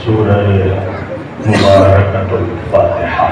सूरह मुबारकतुल फातिहा।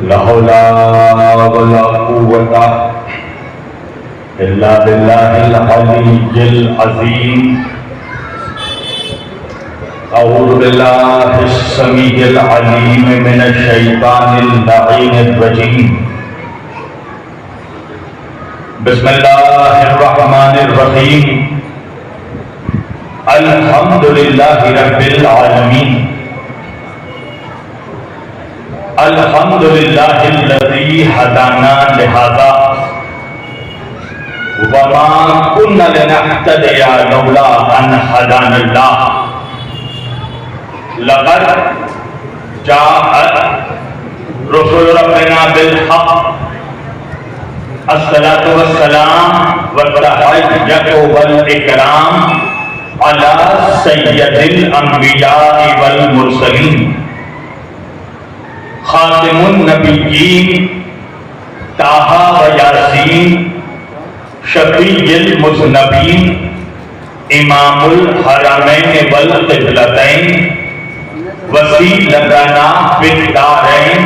ला हौला वला कुव्वता इल्ला बिल्लाहिल अलीय्यिल अज़ीम। अऊज़ु बिल्लाहिस समीइल अलीम मिनश शैतानिर लईनिर रजीम। बिस्मिल्लाहिर रहमानिर रहीम। अल्हम्दुलिल्लाहि रब्बिल आलमीन। अल्हम्दुलिल्लाहिल्लज़ी हदाना लिहाज़ा वमा कुन्ना लिनहतदिया लौला अन हदानल्लाह। लक़द जाअत रुसूलु रब्बिना बिल हक़्क़। अस्सलातु वस्सलाम वत्तहिय्यतु वल इकराम अला सय्यदिल अंबिया'i वल मुरसलीन खातिमुन नबिय्यीन ताहा व यासीन शफीइल मुज़नबीन इमामुल हरमैन वल क़िबलतैन वसीलतना फिद दारैन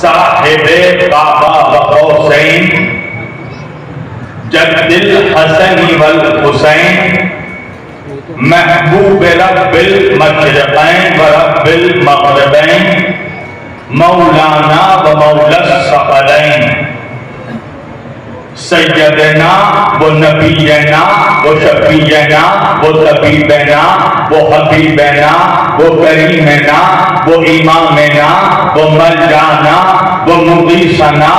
साहिबे काबा व कौसैन जद्दिल हसन वल हुसैन महबूब रब्बिल मशरिक़ैन व रब्बिल मग़रिबैन मौलाना व मौलस सकलैन सैयदना व नबीना व शफीना व तबीबना व हबीबना व करीमना व इमामना व मलजाना व मुगीसना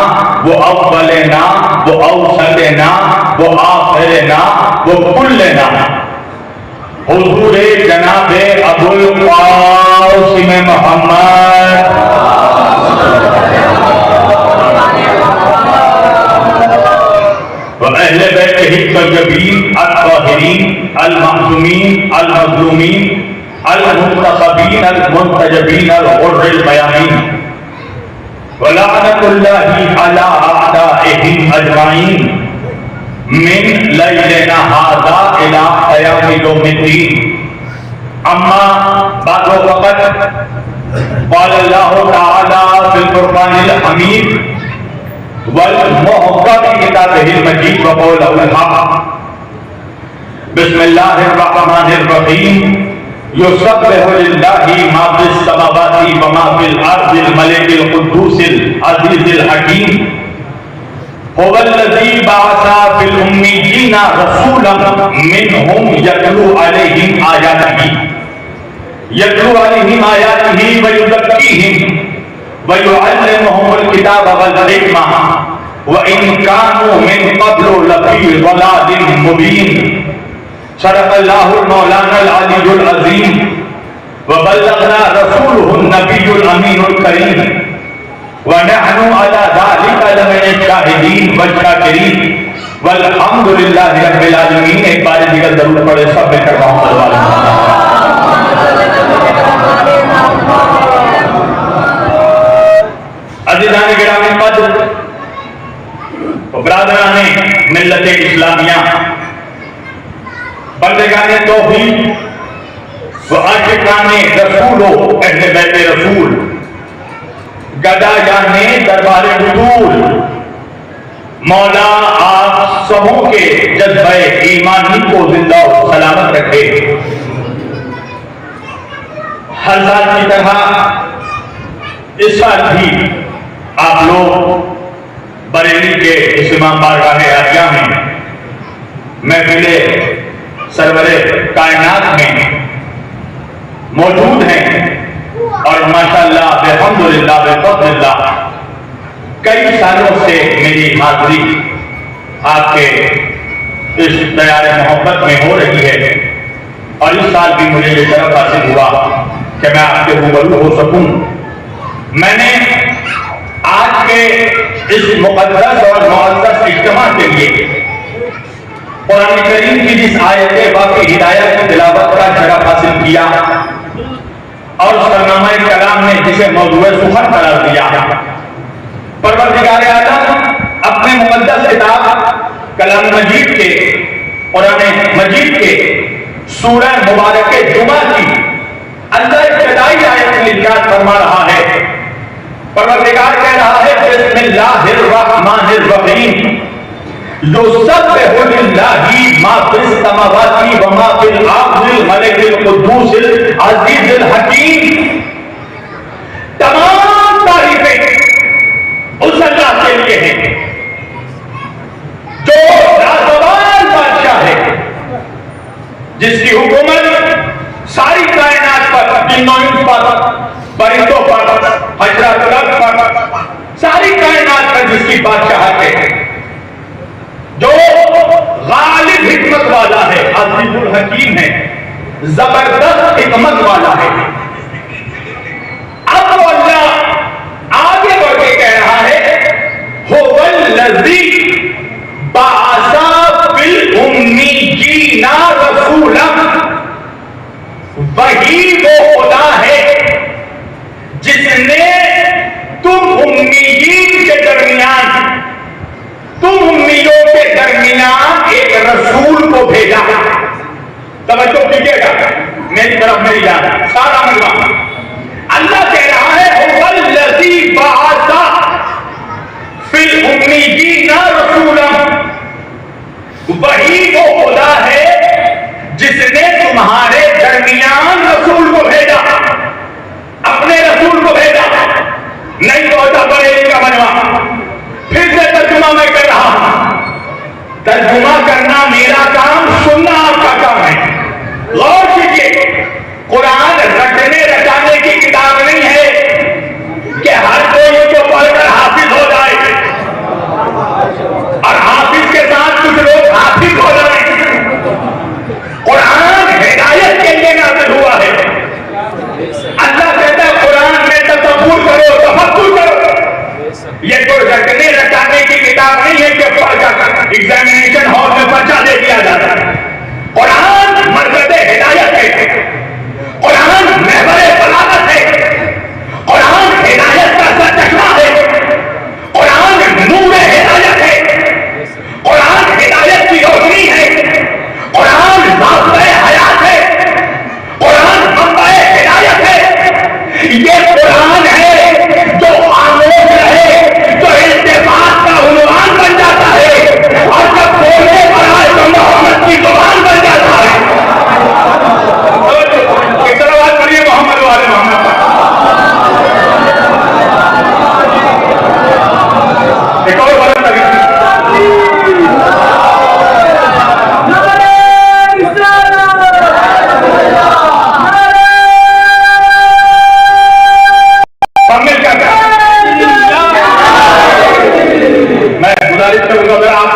व अव्वलना व औसतना व आखिरना व कुल्लना हुज़ूरे जनाबे अबुल क़ासिम मोहम्मद व अहले बैतिही तय्यबीन अत्ताहिरीन अल-मासूमीन अल-मज़लूमीन अल-मुंतखबीन अल-मुंतजबीन अल-गुर्रिल मयामीन व लअनतुल्लाहि अला अअदाइहिम अजमाईन मिन लैलिना हाज़ा इला क़यामि यौमिद्दीन। अम्मा बादो वक़त क़ाल अल्लाहु तआला फ़िल क़ुरआनिल हमीद वल मुहकमी किताबिहिल मजीद व क़ौलिहिल हक़। बिस्मिल्लाहिर रहमानिर रहीम। युसब्बिहु लिल्लाहि मा फ़िस समावाति व मा फ़िल अर्ज़िल मलिकिल क़ुद्दूसिल अज़ीज़िल हकीम। हुवल्लज़ी बअसा फ़िल उम्मिय्यीना रसूलन मिनहुम यतलू अलैहिम आयातिही व युज़क्कीहिम व युअल्लिमुहुमुल किताब वल हिकमा व इन कानू मिन क़ब्लु लफ़ी ज़लालिम मुबीन। सदक़ल्लाहुल मौलानाल अलीयुल अज़ीम व बल्लगना रसूलुहुन नबियुल अमीनुल करीम व नहनु अला ज़ालिका लमिनश शाहिदीन व शाकिरीन वल्हम्दुलिल्लाहि रब्बिल आलमीन। एक बार दिगर दरूद पढ़े सब मिलकर मोहम्मद वाले अज़ीज़ान गिरामी क़द्र व बरादराने मिल्लत इस्लामिया बंदगाने तौहीद व आशिकाने रसूल अहले बैत रसूल गदायाने दरबारे बुतूल मौला आप सबों के जज्बे ईमानी को जिंदा और सलामत रखे। हर साल की तरह इस साल भी आप लोग बरेली के इमाम बारगाह आलिया में महफिले सरवरे कायनात में मौजूद हैं और माशाअल्लाह अल्हम्दुलिल्लाह बिफज़लिल्लाह कई सालों से मेरी हाजिरी आपके इस दयार मोहब्बत में हो रही है और इस साल भी मुझे ये शरफ हासिल हुआ कि मैं आपके रूबरू हो सकूं। मैंने आज के इस मुक़द्दस और मुक़द्दस इज्तिमा के लिए कुरान करीम की जिस आयत बाकी हिदायत की तिलावत का शरफ हासिल किया और सरनामा कलाम ने जिसे मौजूद सुखर करार दिया, परवरदिगार आलम अपने मुक़द्दस किताब कलाम मजीद के कुरान मजीद के सूरह मुबारक जुमा की अल्लाह इब्तिदाई आयत में इरशाद फरमा रहा है। परवरदिगार कह रहा है बिस्मिल्लाहिर रहमानिर रहीम युसब्बिहु लिल्लाहि मा फिस समावाति व मा फिल आर्दिल मलिकिल कुद्दूसिल अजीजिल हकीम। तमाम तारीफें उस अल्लाह के लिए हैं जो लाजवाब बादशाह है, जिसकी हुकूमत सारी कायनात पर, जिन्नों पर, परिंदों पर, हजरत पर, सारी कायनात पर जिसकी बादशाहत है, जो गालिब हिकमत वाला है, अजीजुल हकीम है, जबरदस्त हिकमत वाला है। अब वो अल्लाह आगे बढ़ के कह रहा है हुवल्लज़ी बाअसा फिल उम्मीयीना रसूलन, वही वो खुदा है जिसने तुम उम्मीयीन के दरमियान, तुम उम्मीयों के दरमियान एक रसूल को भेजा। तवज्जो कीजिएगा मेरी तरफ, मेरी जान सारा मजमा अल्लाह कह रहा है हुवल्लज़ी बाअसा फिल उम्मीयीना रसूलन, वही वो खुदा है जिसने तुम्हारे दरमियान रसूल को भेजा, अपने रसूल को भेजा। नहीं तो होता बड़े का मनवा। फिर से तर्जुमा मैं कर रहा हूं, तर्जुमा करना मेरा काम, सुनना आपका काम है। गौर कीजिए, कुरान रटने रटाने की किताब नहीं है कि हर कोई को पढ़कर हाफिज हो जाए और हाफिज के साथ कुछ लोग हाफिज हो जाए। कुरान हिदायत के लिए नाज़िल हुआ है। अल्लाह कहता है कुरान में तदब्बुर करो, तफक्कुर करो। ये कोई रटने रटाने की किताब नहीं है कि पढ़कर एग्जामिनेशन हॉल में पर्चा दे दिया जाता है। कुरान मरकज़े हिदायत है, कुरान महवर बलागत है, कुरान हिदायत का सरचश्मा है, कुरान नूर हिदायत है, कुरान हिदायत की रोशनी है, कुरान रास्ते हयात है, कुरान मंबए हिदायत है। ये कुरान है जो आमोज रहे, जो इल्तिफात का उन्वान बन जाता है और जब बोलने पर आए तो मोहम्मद की जुबान बन जाता है। कितना बात करिए मोहम्मद वाले मोहम्मद। एक और बात लगी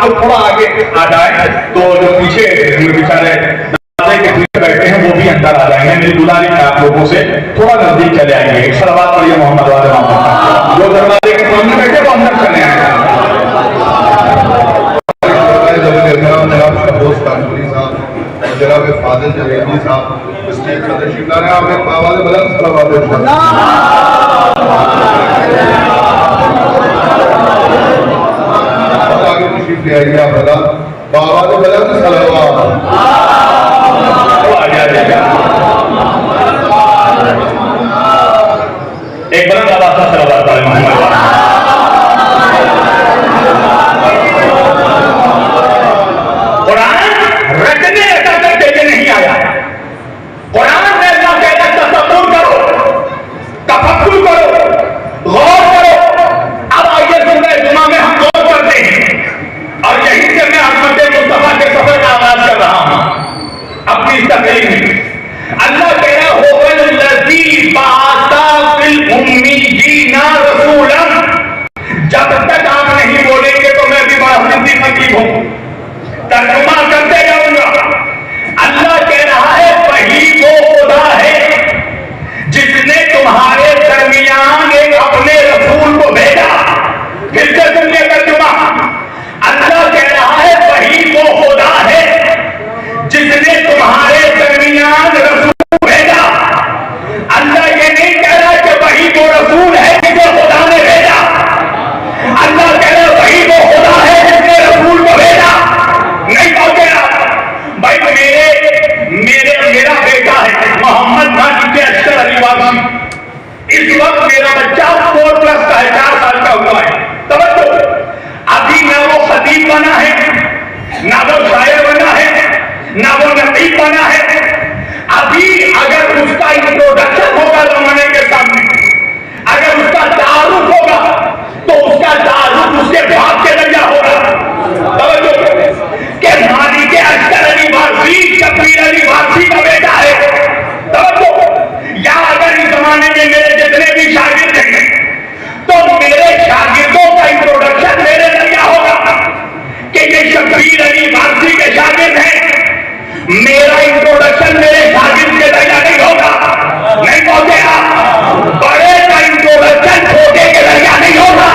थोड़ा आगे आ जाए तो जो पीछे बेचारे दरवाजे के पीछे बैठे हैं वो भी अंदर आ जाएंगे। मेरी गुजारिश है आप लोगों से थोड़ा नजदीक चले आएंगे। एक सलावत पढ़िए मोहम्मद वाले मोहम्मद। जो दरवाजे के सामने बैठे वो अंदर चले आएंगे। जनाब फाजिल जवेदी साहब स्टेज पर तशरीफ ला रहे हैं। आप एक आवाज़ बुलंद सलावत आगे तशरीफ ले आइए। आप आवाज़ बुलंद सलावत एक बुलंद आवाज़ से सलावत पढ़ें मोहम्मद। तफक्कुर करो, गौर करो। अब आइए सूरह जुमा में हम गौर करते हैं जब तक आप नहीं बोलेंगे तो मैं भी बड़ा हिंदी खतीब हूं, तर्जुमा करते जाऊंगा। अल्लाह कह रहा है वही वो खुदा है जिसने तुम्हारे दरमियान एक अपने रसूल को भेजा। फिर से सुनिए तर्जुमा, अल्लाह कह रहा है वही वो खुदा है जिसने तुम्हारे दरमियान रसूल भेजा। अल्लाह ये नहीं कह रहा कि वही वो रसूल है जिसे खुदा ने भेजा। अल्लाह कह रहा है वही वो खुदा है जिसने रसूल को भेजा। नहीं पहुंचे आप भाई, मेरा बेटा है मोहम्मद माजी के अक्षर अली वासी। इस वक्त मेरा बच्चा 4+ का है, 4 साल का हुआ है। तवज्जो, अभी ना वो खतीब बना है, ना वो शायर बना है, ना वो नतीब बना है। अभी अगर उसका इंट्रोडक्शन होगा जमाने के सामने, अगर उसका तारुफ होगा तो उसका तारुफ उसके बाप के जरिया होगा। तवज्जो के मानी के अक्षर अली वासी शब्बीर अली वासी का बेटा है। तवज्जो, या अगर इस जमाने में मेरे जितने भी शागिर्द हैं तो मेरे शागिर्दों का इंट्रोडक्शन मेरे जरिया होगा कि ये शब्बीर अली वासी के शागिर्द हैं। मेरा इंट्रोडक्शन मेरे शागिर्द के जरिया नहीं होगा। नहीं पहुंचे आप, बड़े का इंट्रोडक्शन छोटे के जरिया नहीं होगा,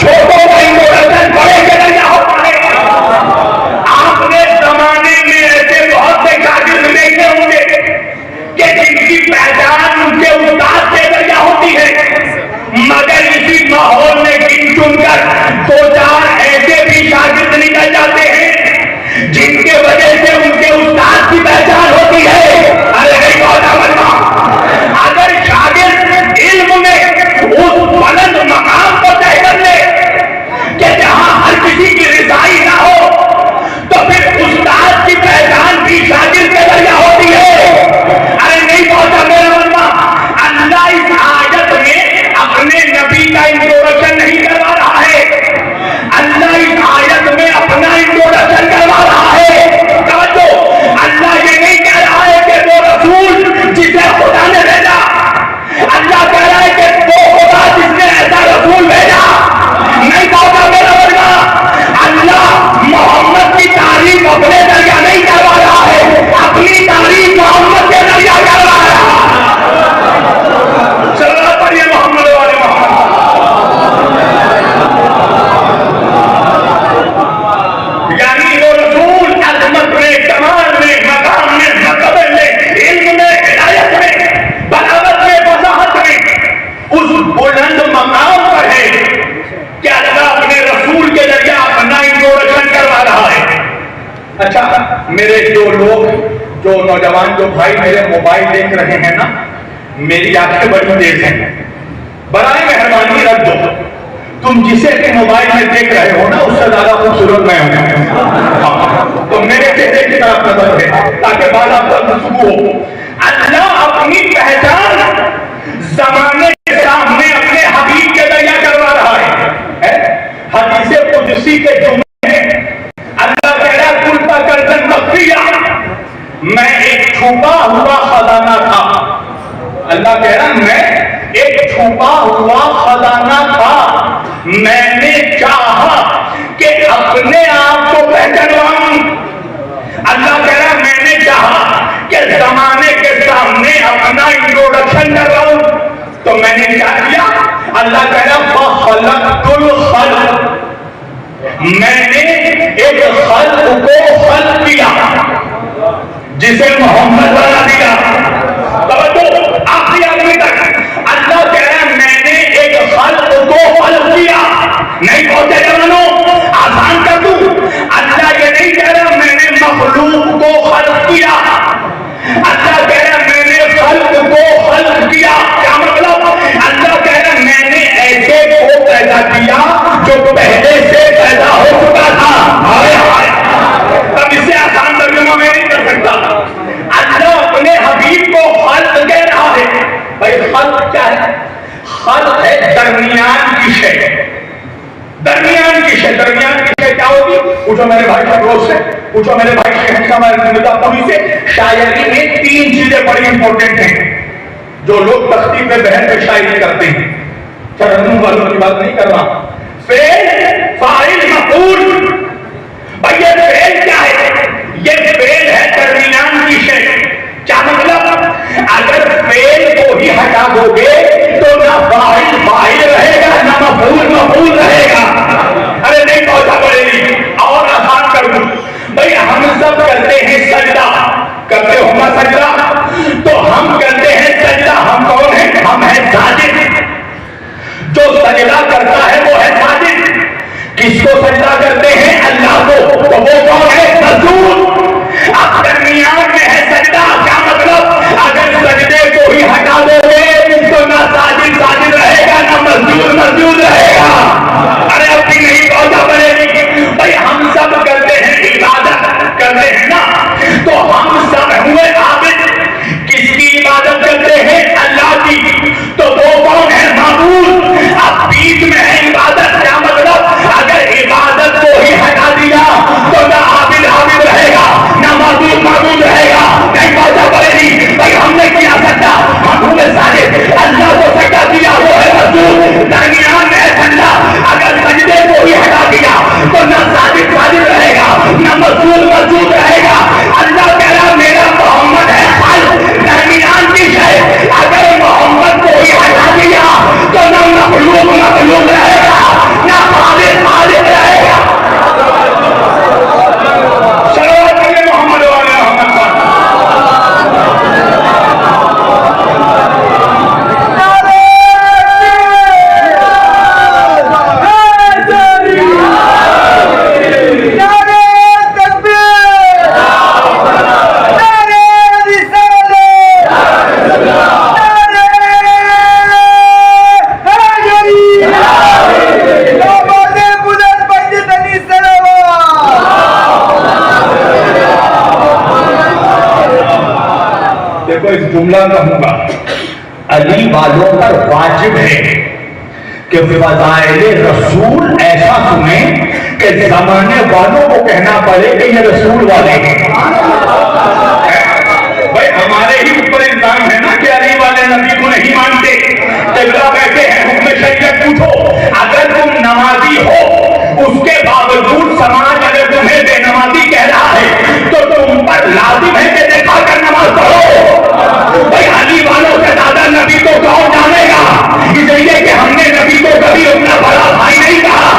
छोटों का इंट्रोडक्शन बड़े के जरिया होता है। आपने जमाने में ऐसे बहुत से शागिर्द देखे होंगे कि जिनकी पहचान उनके उस्ताद के जरिया होती है, मगर इसी माहौल में गिन चुनकर 2-4 ऐसे भी शागिर्द निकल जाते हैं जिनके वजह से उनके उस्ताद की पहचान होती है। अरे नहीं पहुंचा बनना, अगर शागिर्द इल्म में उस बुलंद मकाम को तय कर ले कि जहां हर किसी की रिसाई ना हो, तो फिर उस्ताद की पहचान भी शागिर्द के जरिया होती है। अरे नहीं पहुंचा मेरा बनना, अल्लाह इस आयत में अपने नबी का इंट्रोडक्शन नहीं करवा रहा है, अल्लाह इस आयत में अपना इंट्रोडक्शन करवा रहा है। तवज्जो, अल्लाह ये नहीं कह रहा है कि वो रसूल जिसे खुदा ने भेजा, अल्लाह कह रहा है कि वो खुदा जिसने ऐसा रसूल भेजा। नहीं पहुंचा मेरा वर्गा, अल्लाह मोहम्मद की तारीफ अपने जरिया नहीं करवा रहा है, अपनी तारीफ मोहम्मद के जरिया करवा रहा है। सल्लल्लाहु अलैहि मोहम्मद वाले मोहम्मद। यानी वो रसूल अज़मत में, कमाल में, मकाम में, मक़बल में, इल्म में, हिदायत में, बलागत में, वज़ाहत में उस बुलंद मकाम पर है कि अल्लाह अपने रसूल के जरिए अपना इंट्रोडक्शन करवा रहा है। अच्छा, मेरे जो लोग, जो नौजवान, जो भाई मेरे मोबाइल देख रहे हैं ना, मेरी आंखें बड़ी तेज हैं, बराए मेहरबानी रख दो। तुम जिसे भी मोबाइल में देख रहे हो ना, उससे ज्यादा खूबसूरत मैं हूं। तो मेरे चेहरे की तरफ नजर है ताकि बात आपका गुफ्तगू हो। अल्लाह अपनी पहचान जमाने के सामने अपने हबीब के जरिया करवा रहा है। हदीसे कुदसी के जुमले हैं, अल्लाह कह रहा कुल तकरदन मख्फिया, मैं एक छुपा हुआ खजाना था। अल्लाह कह रहा मैं एक छुपा हुआ खजाना था, मैंने चाहा कि अपने आप को पहचानवाऊं। अल्लाह कह रहा मैंने चाहा कि जमाने के सामने अपना इंट्रोडक्शन कर रहा हूं, तो मैंने क्या किया? अल्लाह कह रहा खलक़तुल खल्क़, मैंने एक खल्क़ को खल्क़ किया जिसे मोहम्मद बना दिया। आखिरी आदमी तक अल्लाह कह रहा है मैंने एक खल्क़ को खल्क़ किया। नहीं पहुंचे जवानों, आसान कर दूं, अल्लाह ये नहीं कह रहा मैंने मखलूक को खल्क़ किया, अल्लाह कह रहा मैंने खल्क़ को खल्क़ किया। क्या मतलब? अल्लाह कह रहा मैंने ऐसे को पैदा किया जो पहले से पैदा हो चुका था। तब इससे आसान तर्जुमा मैं नहीं कर सकता। अल्लाह अपने हबीब को खल्क़ कह रहा है। भाई खल्क़ क्या है? खल्क़ है दरमियान की शय, दरमियान की शय। दरमियान की शय क्या होगी? पूछो मेरे भाई फरोज से, पूछो मेरे भाई शहंशाह से। शायरी में 3 चीजें बड़ी इंपॉर्टेंट हैं जो लोग तख्ती पे बहन में शायरी करते हैं। तरन्नुम वालों की बात नहीं कर रहा। फेल, फाइल, मफूल। भाई ये फेल क्या है? ये फेल है दरमियान की शय। क्या मतलब? अगर फेल को ही हटा दोगे तो ना फाइल फाइल रहेगा, ना मफूल मफूल रहेगा। अरे नहीं पहुंचा पड़ेगी। और आसान कर दूं, भाई हम सब करते हैं सजदा, करते हो ना सजदा? तो हम करते हैं सजदा, हम कौन है? हम है साजिद। जो सजदा करता है वो है साजिद। किसको सजदा करते हैं? अल्लाह को। तो वो कौन है? रसूल। अब दरमियान में है सजदा। क्या मतलब? अगर सजदे को ही हटा दोगे तो ना साजिद साजिद रहेगा, ना मजदूर मजदूर रहेगा। अरे अब भी नहीं पहुंचा पड़ेगी। भाई हम सब करते हैं इबादत, करते हैं ना? तो हम सब हुए आबिद। किसकी इबादत करते हैं? अल्लाह की। तो वो कौन है? माबूद। अब बीच में है इबादत। क्या मतलब? अगर इबादत को ही हटा दिया तो ना आबिद आबिद रहेगा, ना माबूद माबूद रहेगा। नहीं पहुंचा पड़ेगी। भाई हमने किया सजदा, हम हुए साजिद। अल्लाह को सजदा दिया, वो है रसूल। दरमियान में है सजदा। अगर सजदे को ही हटा दिया तो ना साजिद साजिद रहेगा, ना मजदूर मजदूर रहेगा। अल्लाह कह रहा मेरा मोहम्मद है फल, दरमियान की है। अगर मोहम्मद को ही हटा दिया तो ना मखलूक मखलूक रहेगा, ना खालिद खालिद रहेगा। सल्लल्लाहु अलैहि मोहम्मद वाले मोहम्मद इस जुमला कहूंगा, अली वालों पर वाजिब है कि फज़ाइल रसूल ऐसा सुने कि जमाने वालों को कहना पड़े कि ये रसूल वाले हैं। भाई हमारे ही ऊपर इल्जाम है ना कि अली वाले नबी को नहीं मानते। क़िबला बैठे हैं, हुक्म शरीयत पूछो। अगर तुम नमाजी हो, उसके बावजूद समाज अगर तुम्हें बेनमाजी कह रहा है तो तुम पर लाजिम है कि देखा कर नमाज पढ़ो। भाई अली वालों से ज्यादा नबी को कौन जानेगा? इसलिए कि हमने नबी को कभी अपना बड़ा भाई नहीं कहा,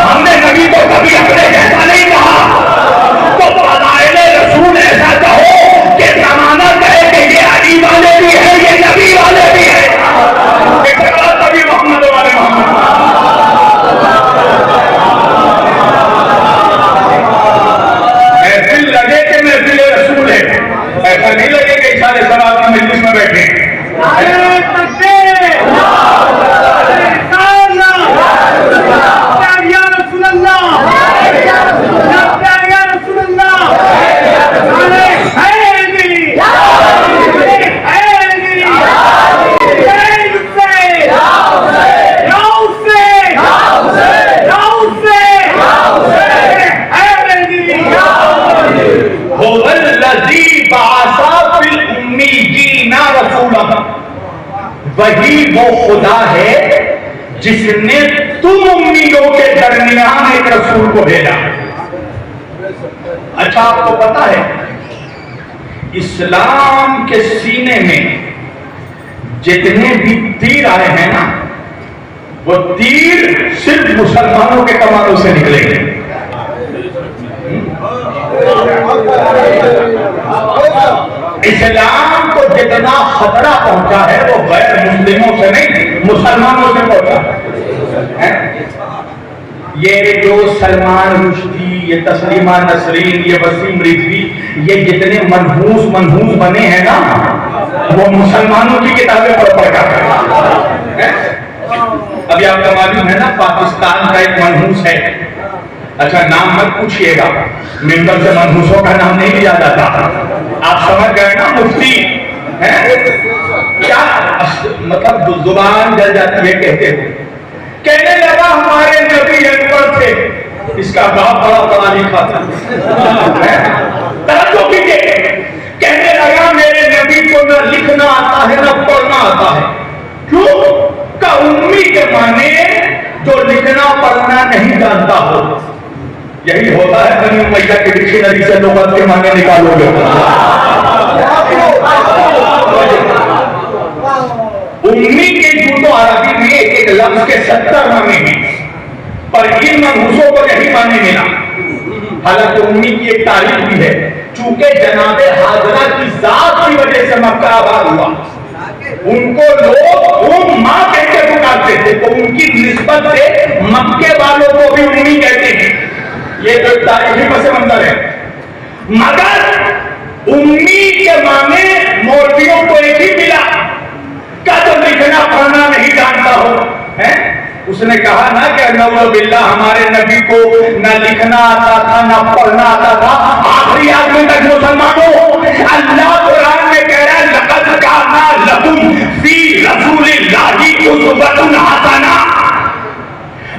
हमने नबी को कभी अपने जैसा नहीं कहा। तो फज़ाइल रसूल ऐसा कहो कि जमाना कहे कि ये अली वाले भी है, ये नबी वाले भी है। नबी मोहम्मद वाले मोहम्मद। महफिल लगे कि महफिल रसूल है, ऐसा नहीं लगे कि सारे शराब की मजलिस में बैठे। वही वो खुदा है जिसने तुम उम्मियों के दरमियान एक रसूल को भेजा। अच्छा आपको पता है इस्लाम के सीने में जितने भी तीर आए हैं ना, वो तीर सिर्फ मुसलमानों के कमानों से निकलेंगे। इस्लाम को जितना खतरा पहुंचा है वो गैर मुस्लिमों से नहीं, मुसलमानों से पहुंचा है। ये जो सलमान रुश्दी, ये तस्लीमा नसरीन, ये वसीम रिजवी, ये जितने मनहूस बने हैं ना, वो मुसलमानों की किताबें पढ़ कर। अभी आपका मालूम है ना पाकिस्तान का एक मनहूस है, अच्छा नाम मत पूछिएगा, मिंबर से मनहूसों का नाम नहीं लिया जाता। आप समझ गए ना, मुफ्ती है क्या मतलब जुबान जल जाती है कहते थे। कहने लगा हमारे नबी अनपढ़ थे, इसका बाप बड़ा पढ़ा लिखा था। तवज्जो कीजिए, कहने लगा मेरे नबी को न लिखना आता है न पढ़ना आता है। क्यों? का उम्मी के माने जो लिखना पढ़ना नहीं जानता हो। यही होता है बनी उमैया की डिक्शनरी से लुगत के माने निकालोगे। उम्मी के जूतो अरबी में एक एक लफ्ज के 70 माने हैं, पर इन मनहूसों को यही माने मिला। हालांकि उम्मी की एक तारीफ भी है, चूंकि जनाबे हाजरा की जात की वजह से मक्का आबाद हुआ, उनको लोग मां कहते पुकारते थे, तो उनकी निस्बत से मक्के वालों को भी उम्मी कहते हैं। ये तो तारीखी पस मंजर है। मगर उम्मी के माने मौलवियों को एक ही मिला का तो लिखना पढ़ना नहीं जानता हो है। उसने कहा ना कि नऊज़ बिल्लाह हमारे नबी को न लिखना आता था न पढ़ना आता था। आखिरी आदमी तक मुसलमानों, अल्लाह कुरान में कह रहा है लक़द काना लकुम फी रसूलिल्लाहि उस्वतुन हसना।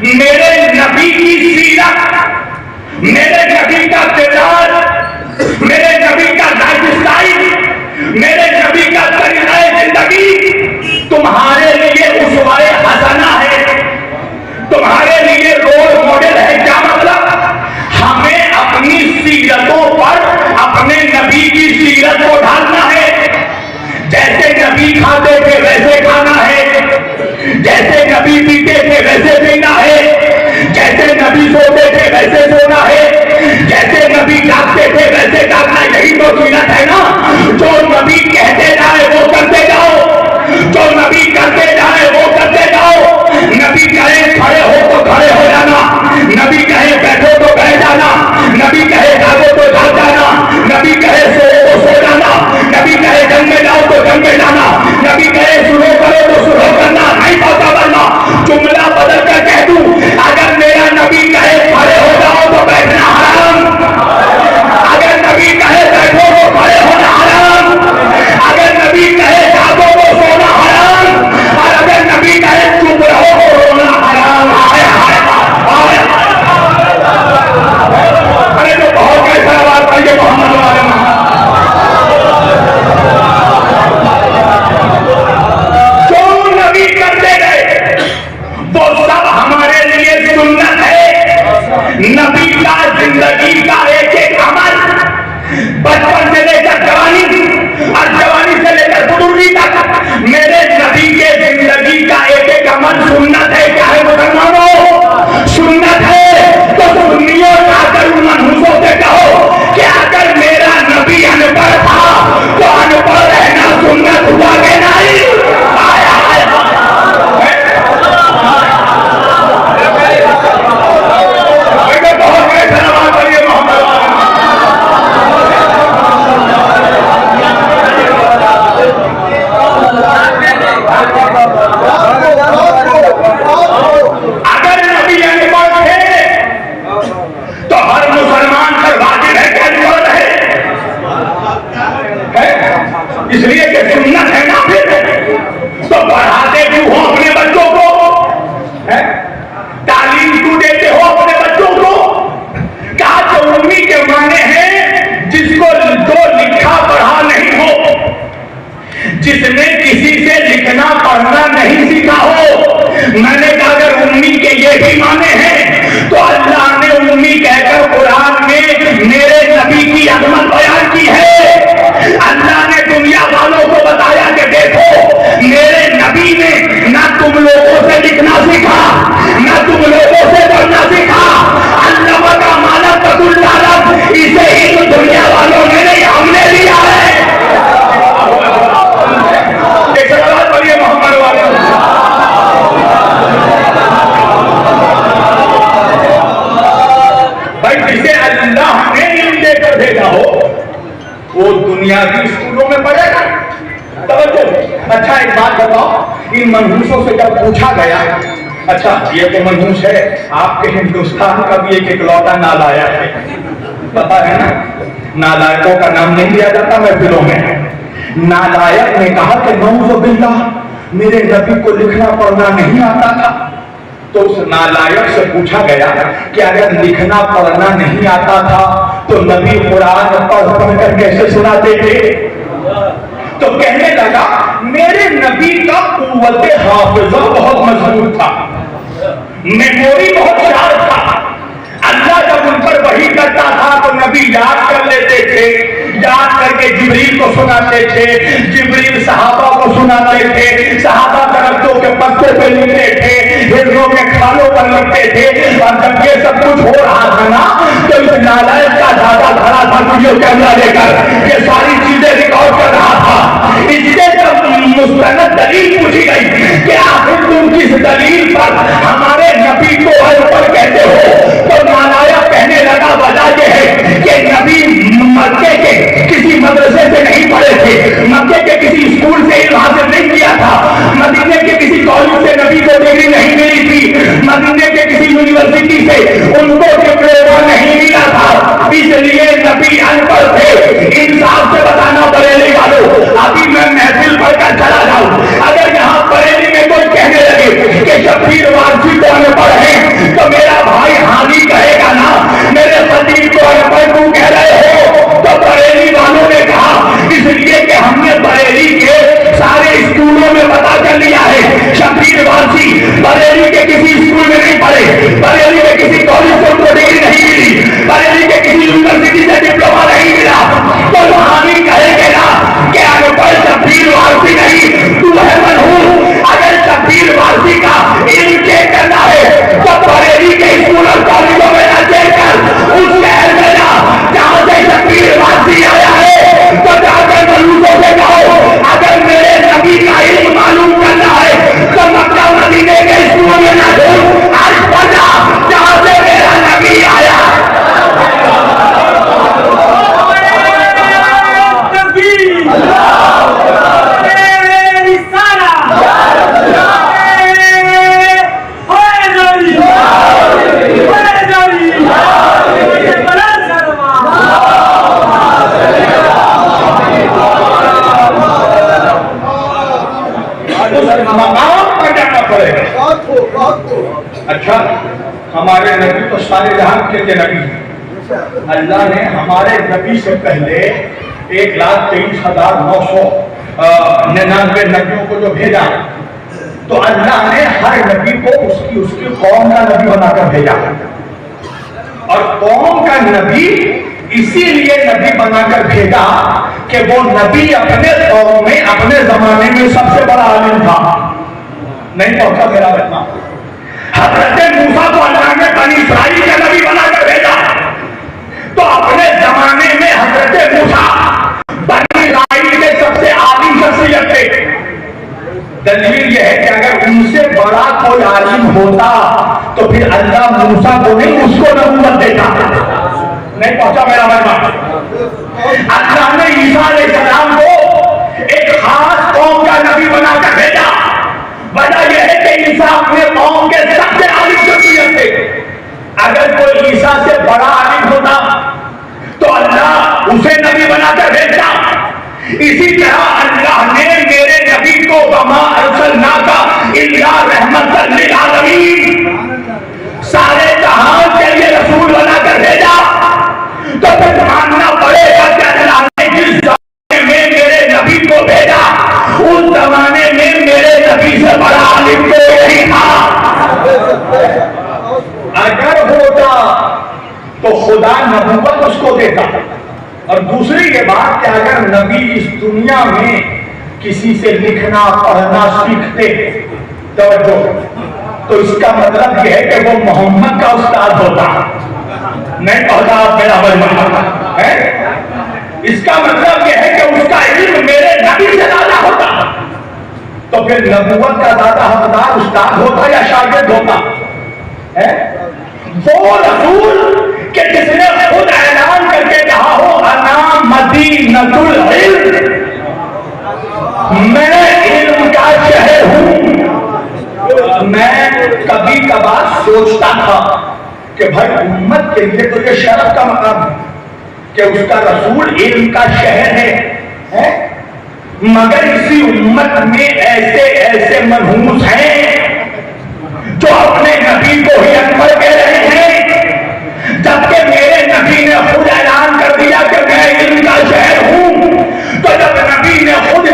मेरे नबी की सीरत, मेरे नबी का किरदार, मेरे नबी का लाइफस्टाइल, मेरे नबी का तरीक़ा जिंदगी तुम्हारे लिए उसवाए हसना है, तुम्हारे लिए रोल मॉडल है। क्या मतलब? हमें अपनी सीरतों पर अपने नबी की सीरत को ढालना है। जैसे नबी खाते थे वैसे खाना है, जैसे नबी पीते थे वैसे पीना है, जैसे नबी सोते थे वैसे सोना है, जैसे नबी जागते थे वैसे जागना। यही तो सीरत है ना। जो नबी कहते जाए वो करते जाओ, जो नबी करते जाए वो करते जाओ। नबी कहे खड़े हो तो खड़े हो जाना, नबी कहे बैठो तो बैठ जाना, नबी कहे जागो तो जाग जाना, नबी कहे सो तो सो जाना, नबी कहे जंग में जाओ तो जंग में जाना, नबी कहे सुनो करो तो सुनो करना, नहीं पता बनना। जुमला बदल कर कह दूं, अगर मेरा नबी कहे खड़े हो जाओ तो बैठना हराम, अगर नबी कहे बैठो तो खड़े होना हराम, अगर नबी कहे जागो तो सोना हराम, और अगर नबी कहे चुप रहो तो रोना हराम। अरे तो बहुत कैसा बात करिए मोहम्मद वाले। जो नबी करते गए वो सब हमारे लिए सुन्नत है। नबी का जिंदगी का एक एक अमल, बचपन से लेकर जवानी और जवानी से लेकर बुजुर्गी तक, मेरे नबी के जिंदगी का एक एक अमल सुन्नत है। क्या है मुसलमानों? सुन्नत है। तो सुन्नियों जाकर उन मनहूसों से कहो कि अगर मेरा नबी अनपढ़ था तो अनपढ़ रहना सुन्नत हुआ के नहीं। बहुत कैसा नवाज करिए मोहम्मद। अगर नबी अनपढ़ थे तो हर मुसलमान पर वाजिब है कि अनपढ़ है, इसलिए कि सुन्नत है ना। फिर तो पढ़ाते क्यों हो अपने बच्चों को? तालीम क्यों देते हो अपने बच्चों को? कहा तो उम्मी के माने हैं जिसको जो लिखा पढ़ा नहीं हो, जिसने किसी से लिखना पढ़ना नहीं सीखा हो। मैंने कहा अगर उम्मी के ये भी माने हैं तो अल्लाह ने उम्मी कहकर कुरान में मेरे नबी की अजमत बयान की है। अल्लाह ने दुनिया वालों को बताया कि देखो मेरे नबी ने ना तुम लोगों से लिखना सीखा, ना तुम लोगों से पढ़ना सीखा। अल्लाह का माना तकुल्लाह, इसे ही तो दुनिया वालों ने नहीं हमने लिया है। मोहम्मद वाले भाई, जिसे अल्लाह ने इल्म देकर भेजा हो वो दुनियावी स्कूलों में पढ़ेगा। अच्छा एक बात बताओ, इन मनहूसों से जब पूछा गया, अच्छा ये तो मनहूस है, आपके हिंदुस्तान का भी एक इकलौता नालायक है, पता है ना? नालायकों का नाम नहीं लिया जाता महफिलों में। नालायक ने कहा कि नऊज़ बिल्लाह मेरे नबी को लिखना पढ़ना नहीं आता था। तो उस नालायक से पूछा गया कि अगर लिखना पढ़ना नहीं आता था तो नबी कुरान पढ़ पढ़ कर कैसे सुनाते थे? तो कहने लगा मेरे नबी का कुव्वत हाफिजा बहुत मजबूत था, मेमोरी बहुत शार्प था। अल्लाह जब उन पर वही करता था तो नबी याद कर लेते थे, याद करके जिब्रील को सुनाते थे, जिब्रील सहाबा को सुनाते थे, सहाबा दरख्तों के पत्तों पे लिखते थे, हिर्रों के खालों पर लिखते थे। और जब ये सब कुछ हो रहा था ना तो इस नालायक का दादा खड़ा था वीडियो कैमरा लेकर, ये सारी चीजें रिकॉर्ड कर रहा था। इससे जब मुस्तनद दलील पूछी गई कि आखिर तुम किस दलील पर हमारे नबी को अनपढ़ कहते हो, तो नालायक कहने लगा वजह यह है कि नबी मक्के के किसी मदरसे से नहीं पढ़े थे, मक्के के किसी स्कूल से इल्म हासिल नहीं किया था, मदीने के किसी कॉलेज से नबी को डिग्री नहीं मिली थी, मदीने के किसी यूनिवर्सिटी से उनको डिप्लोमा नहीं मिला था, इसलिए नबी अनपढ़ थे। इंसाफ से बताना बरेली वालों, अभी मैं महफिल पढ़कर चला जाऊं, अगर यहाँ बरेली में कोई कहने लगे कि शब्बीर वारसी को अनपढ़ है तो मेरा भाई हानि कहेगा ना, मेरे खतीब को अनपढ़ क्यों कह रहे हो? तो बरेली वालों ने कहा इसलिए कि हमने बरेली के सारे स्कूलों में पता कर लिया है शब्बीर वारसी बरेली के किसी स्कूल में नहीं पढ़े, बरेली के किसी कॉलेज से उनको डिग्री नहीं मिली, बरेली के किसी यूनिवर्सिटी से डिप्लोमा नहीं मिला, तो हानि कहेंगे ना कि अनपढ़ शब्बीर वारसी नहीं तू है मनहूस। अगर शब्बीर वारसी का इल्म चेक करना है तो बरेली के स्कूल और कॉलेजों में ना चेक कर, उस शहर में ना जहां से शब्बीर वारसी आया है तो जाकर मलूकों से कहो अगर मेरे नबी का इल्म मालूम करना है तो मक्का मदीने के स्कूल में ना ढूंढ, आज पढ़ना जहां से मेरा नबी आया। अच्छा, हमारे नबी तो सारे जहां के नबी हैं। अल्लाह ने हमारे नबी से पहले 1,23,999 नबियों को जो भेजा तो अल्लाह ने हर नबी को उसकी कौम का नबी बनाकर भेजा, और कौम का नबी इसीलिए नबी बनाकर भेजा कि वो नबी अपने कौम में अपने जमाने में सबसे बड़ा आलिम था। नहीं पहुंचा मेरा बच्चा। हजरत मूसा को अल्लाह ने बनी इस्राइल का नबी बनाकर भेजा, तो अपने जमाने में हजरत मूसा बनी इस्राइल के सबसे आलिम शख्सियत थे। दलील यह है कि अगर उनसे बड़ा कोई आलिम होता तो फिर अल्लाह मूसा को नहीं उसको नबूवत देता। नहीं पहुंचा मेरा बच्चा। अल्लाह ने ईसा अलैहिस्सलाम को एक खास कौम का नबी बनाकर भेजा। वजह यह है कि ईसा अपने कौम के सबसे आलिम शख्सियत थे। अगर कोई ईसा से बड़ा आलिम होता तो अल्लाह उसे नबी बनाकर भेजता। इसी तरह अल्लाह ने मेरे नबी को वमा अरसलनाका इल्ला रहमतन लिल आलमीन सारे जहां के लिए रसूल बनाकर भेजा। तो फिर मानना पड़ेगा कि अल्लाह ने जिस जमाने में मेरे नबी को भेजा उस जमाने में मेरे नबी से बड़ा आलिम कोई नहीं था। अगर होता तो खुदा नबूवत उसको देता। और दूसरी ये बात कि अगर नबी इस दुनिया में किसी से लिखना पढ़ना सीखते तो इसका मतलब यह है कि वो मोहम्मद का उस्ताद होता। नहीं पढ़ता आप मेरा बल है, इसका मतलब यह है कि उसका इल्म मेरे नबी से ज्यादा होता। तो फिर नबूवत का ज्यादा हकदार उस्ताद होता या शागिर्द होता है? वो रसूल कि जिसने खुद ऐलान करके कहा हो अना मदीनतुल इल्म, मैं इल्म का शहर हूं। मैं कभी कभार सोचता था कि भाई उम्मत के लिए तो ये शरफ का मकाम है कि उसका रसूल इल्म का शहर है? मगर इसी उम्मत में ऐसे ऐसे मनहूस हैं जो अपने नबी को ही अकबर कह रहे हैं, जबकि मेरे नबी ने खुद ऐलान कर दिया कि मैं इल्म का शहर हूं। तो जब नबी ने खुद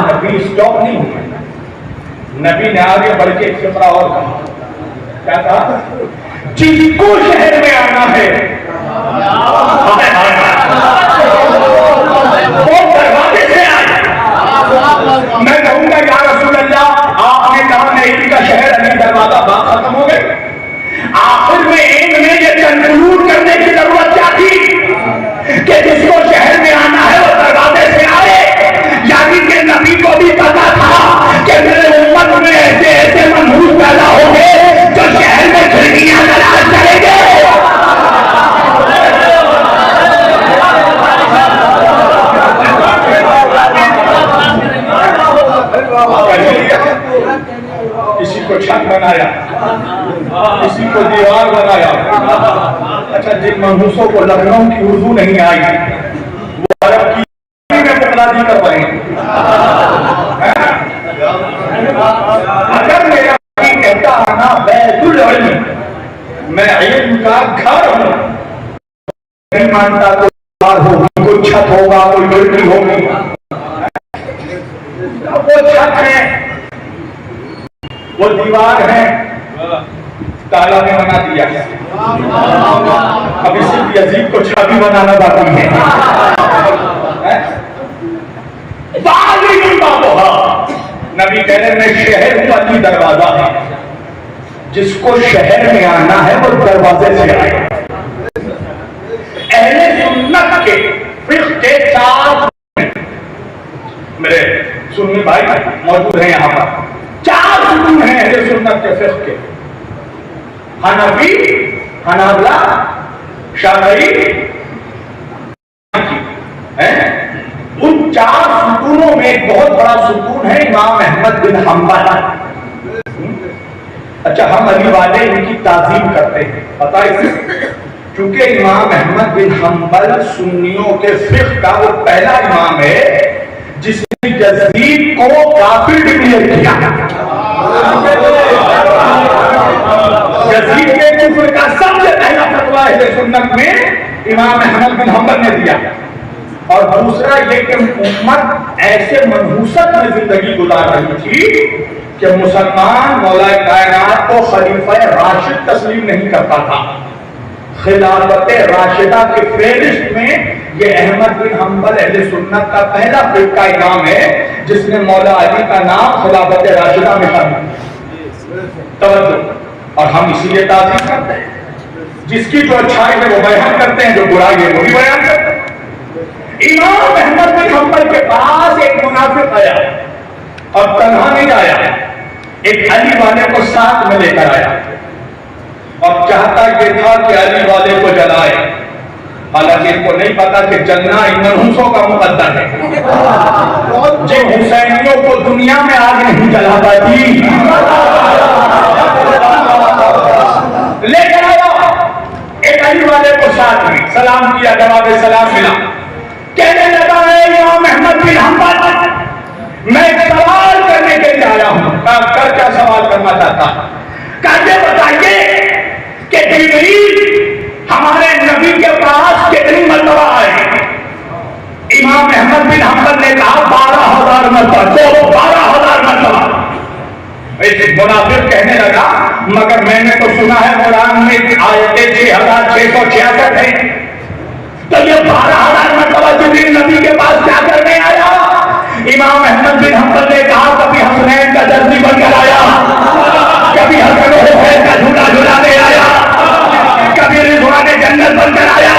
नबी स्टॉप नहीं हुए, नबी ने आगे बढ़ के एक फिक्रा और कहा। क्या कहा? जिसको शहर में आना है वो दरवाजे से आए। मैं कहूंगा या रसूल अल्लाह, आपने कहा नहीं का शहर अली दरवाजा, बात खत्म हो गई। आखिर में इनमें ये कंक्लूड करने की जरूरत क्या थी कि जिसको शहर में आना है वो दरवाजे से आए? यानी कि नबी को भी पता था कि मेरे उम्मत में ऐसे ऐसे मनहूस पैदा होंगे जो शहर में खिड़कियां तलाश करेंगे। किसी को छत बनाया, किसी को दीवार बनाया। अच्छा, जिन मनहूसों को लखनऊ की उर्दू नहीं आई वो अरब की में मुकलादी कर पाएंगे। अगर मेरा कहता आना बैतुल इल्म, मैं इल्म का घर हूं, नहीं मानता तो दीवार होगी, कोई छत होगा, कोई खिड़की होगी। वो छत है, वो दीवार है, ताला ने बना दिया। अभी सिर्फ यजीद को छवि बनाना बाकी है। नबी कह रहे मैं शहर हूं, अली दरवाजा है। जिसको शहर में आना है वो दरवाजे से आए। अहले सुन्नत के फिक्र के 4 मेरे सुन्नी भाई मौजूद हैं यहाँ पर। 4 सुकून हैं अहले सुन्नत के फिक्र के। हनफी, हनाबला, शाफई हैं। उन 4 सुकूनों में एक बहुत बड़ा सुकून है इमाम अहमद बिन हंबल। अच्छा, हम अली वाले इनकी ताजीम करते हैं, पता है क्योंकि इमाम अहमद बिन हंबल सुन्नियों के फिक्र का वो पहला इमाम है जिसने यजीद को काफिर डिक्लेयर किया। यजीद के कुफ्र का सबसे पहला फतवा अहले सुन्नत में इमाम अहमद बिन हंबल ने दिया। और दूसरा ये कि उम्मत ऐसे मनहूसत में जिंदगी गुजार रही थी कि मुसलमान मौला कायनात को खलीफा राशिद तस्लीम नहीं करता था। खिलाफत राशिदा के फेरिस्त में ये अहमद बिन हंबल अहले सुन्नत का पहला फिरका इमाम है जिसने मौला अली का नाम खिलाफत राशिदा में शामिल। तवज्जो। और हम इसीलिए ताज़ीम करते हैं, जिसकी जो अच्छाई है वो बयान करते हैं, जो बुराई है वो भी बयान करते हैं। इमाम अहमद बिन हंबल के पास एक मुनाफिक आया और तन्हा नहीं आया, एक अली वाले को साथ में लेकर आया और चाहता ये था कि अली वाले को जलाए। हालांकि इनको नहीं पता कि जलना इन मनहूसों का मुकद्दर है। जिन हुसैनियों को दुनिया में आग नहीं जला पाती लेकर आया एक अली वाले को साथ में, सलाम किया, जवाब सलाम मिला। कहने लगा इमाम अहमद बिन हंबल, मैं सवाल करने के लिए आया हूं। कर क्या सवाल करना चाहता? कहते बताइए कि जिब्रील हमारे नबी के पास कितनी मरतबा आए? इमाम अहमद बिन हंबल ने कहा 12,000 मरतबा। तो 12,000 मरतबा। मुनाफिक कहने लगा मगर मैंने तो सुना है कुरान में आयतें 6,666 है, तो ये 12,000 मरतबा जिब्रील नबी के पास क्या करने आया? इमाम अहमद बिन हंबल ने कहा कभी हसनैन का दर्जी बनकर आया, कभी हसन हुसैन का झूला झुलाने आया, कभी रिजवाने जन्नत बनकर आया,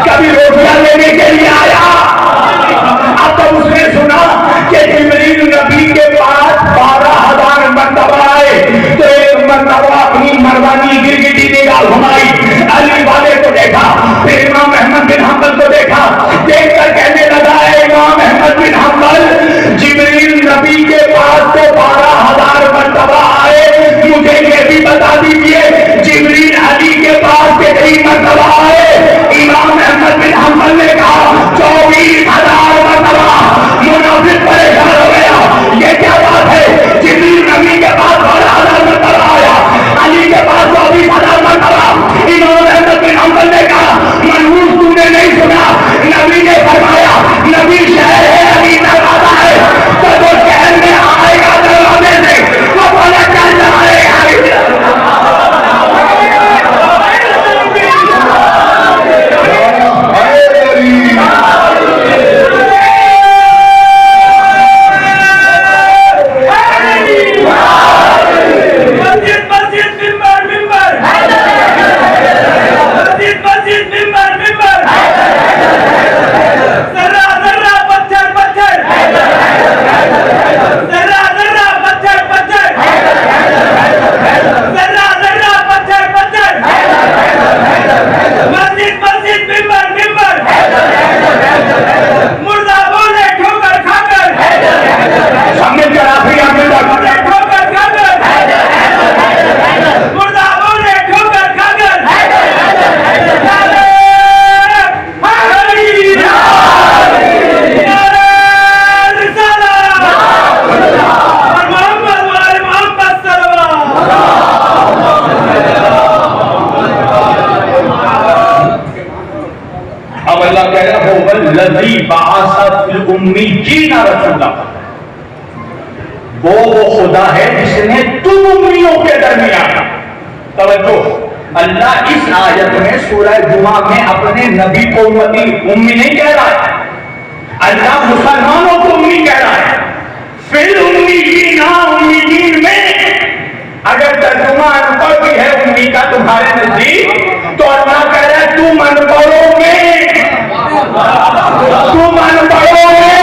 कभी रोटियां लेने के लिए आया। अब तो उसने सुना कि जिब्रील नबी के पास 12,000 मरतबा आए, तो एक मरतबा अपनी मर्दानी गिरगिटी निगाह घुमाई, अली वाले को देखा, फिर इमाम अहमद बिन हंबल को देखा, देखकर कहने लगा इमाम अहमद बिन हंबल, जिब्रील नबी के पास तो 12,000 मरतबा आए, मुझे ये भी बता दीजिए जिब्रील अली के पास कितनी मरतबा आए? इमाम अहमद बिन हंबल ने कहा उम्मीयीन रसूला, वो खुदा है जिसने तुम उम्मियों के दरमियान, तवज्जो, अल्लाह इस आयत में सूरह जुमा में अपने नबी को उम्मी नहीं कह रहा है, अल्लाह मुसलमानों को उम्मी कह रहा है। फिर उम्मीयीन में अगर तर्जुमा अनपढ़ भी है उम्मी का तुम्हारे नजदीक, तो अल्लाह कह रहा है तुम अनपढ़ों में, तुम अनपढ़ों में,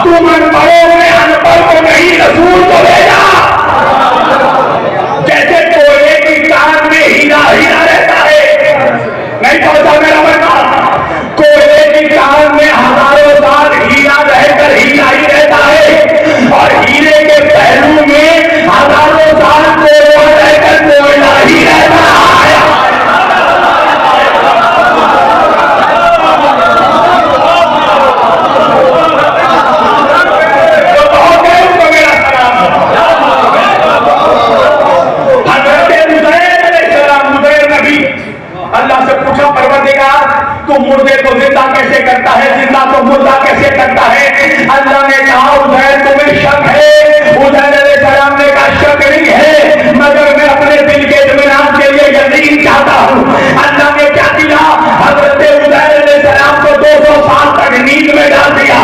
तुम अनपढ़ों में अनपढ़ को नहीं रसूल को भेजा। जैसे कोयले की कान में हीरा हीरा रहता है, नहीं पहुंचा मेरा बता, कोयले की कान में हजारों साल हीरा रहकर हीरा ही रहता है, और हीरे के पहलू में हजारों साल कोयला रहकर कोयला ही रहता है। तो बहुत है उनको मेरा सलाम। हजरत उज़ैर नबी अल्लाह से पूछा, परवरदिगार तू मुर्दे को जिंदा कैसे करता है, जिंदा को मुर्दा कैसे करता है? अल्लाह ने कहा उज़ैर तुम्हें शक है। उज़ैर अलैहिस्सलाम ने कहा शक नहीं है, मगर मैं अपने दिल के इत्मीनान के लिए यकीन चाहता हूँ। अल्लाह ने क्या किया, हजरत उज़ैर अलैहिस्सलाम को 200 साल तक नींद में डाल दिया।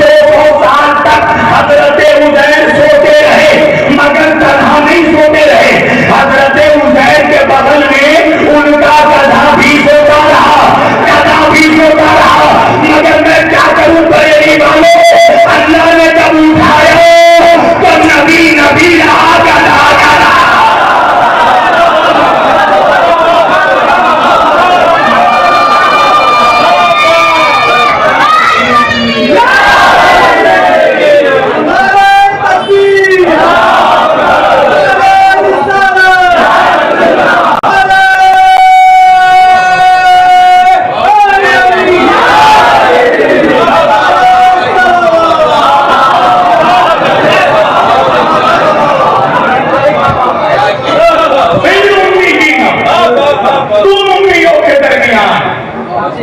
200 साल तक हजरत उज़ैर सोते रहे, मगर तन्हा नहीं सोते रहे। हजरत उज़ैर के बगल में उनका गधा भी सोता रहा, गधा भी सोता रहा। मगर मैं क्या करूं बरेली वालों, अल्लाह ने जब उठाया तो नबी नबी रहा, गधा गधा।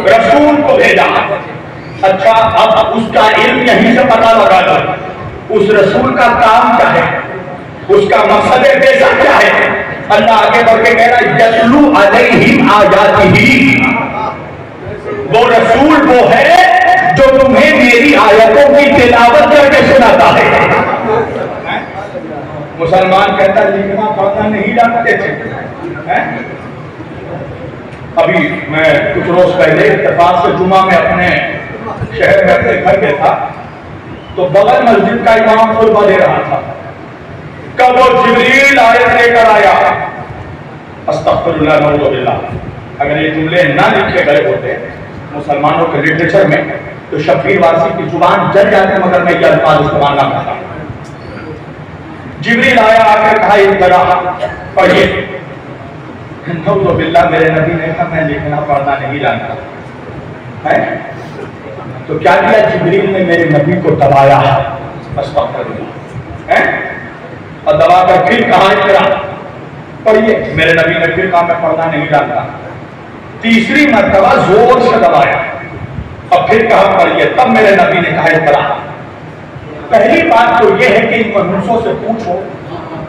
रसूल को भेजा। अच्छा, अब उसका इल्म यहीं से पता लगा था, उस रसूल का काम क्या है, उसका मकसद पेशा क्या है। अल्लाह आगे बढ़ के कह रहा है यतलू अलैहिम आयातिही, वो रसूल वो है जो तुम्हें मेरी आयतों की तिलावत करके सुनाता है। मुसलमान कहता लिखना पढ़ना नहीं जानते थे। अभी मैं कुछ रोज पहले इत्तेफाक से जुमा में अपने शहर में अपने घर में था, तो बगल मस्जिद का इमाम खुतबा दे रहा था, कब वो जिब्रील आयत लेकर आया। अस्तगफिरुल्लाह नऊज़ुबिल्लाह, अगर ये जुमले ना लिखे गए होते मुसलमानों के लिटरेचर में तो शब्बीर वासी की जुबान जल जाते, मगर मैं ये अल्फाज इस्तेमाल ना करता। जिब्रील आया, आकर कहा इक़रा, पढ़िए। नऊज़ुबिल्लाह, मेरे नबी ने कहा मैं लिखना पढ़ना नहीं जानता है। तो क्या किया, जिब्रील ने मेरे नबी को दबाया, अस्तगफिरुल्लाह, और दबाकर फिर कहा इक़रा, पढ़िए। मेरे नबी ने फिर कहा मैं पढ़ना नहीं जानता। तीसरी मर्तबा जोर से दबाया और फिर कहा पढ़िए। तब मेरे नबी ने कहा इक़रा। पहली बात तो यह है कि इन मनुष्यों से पूछो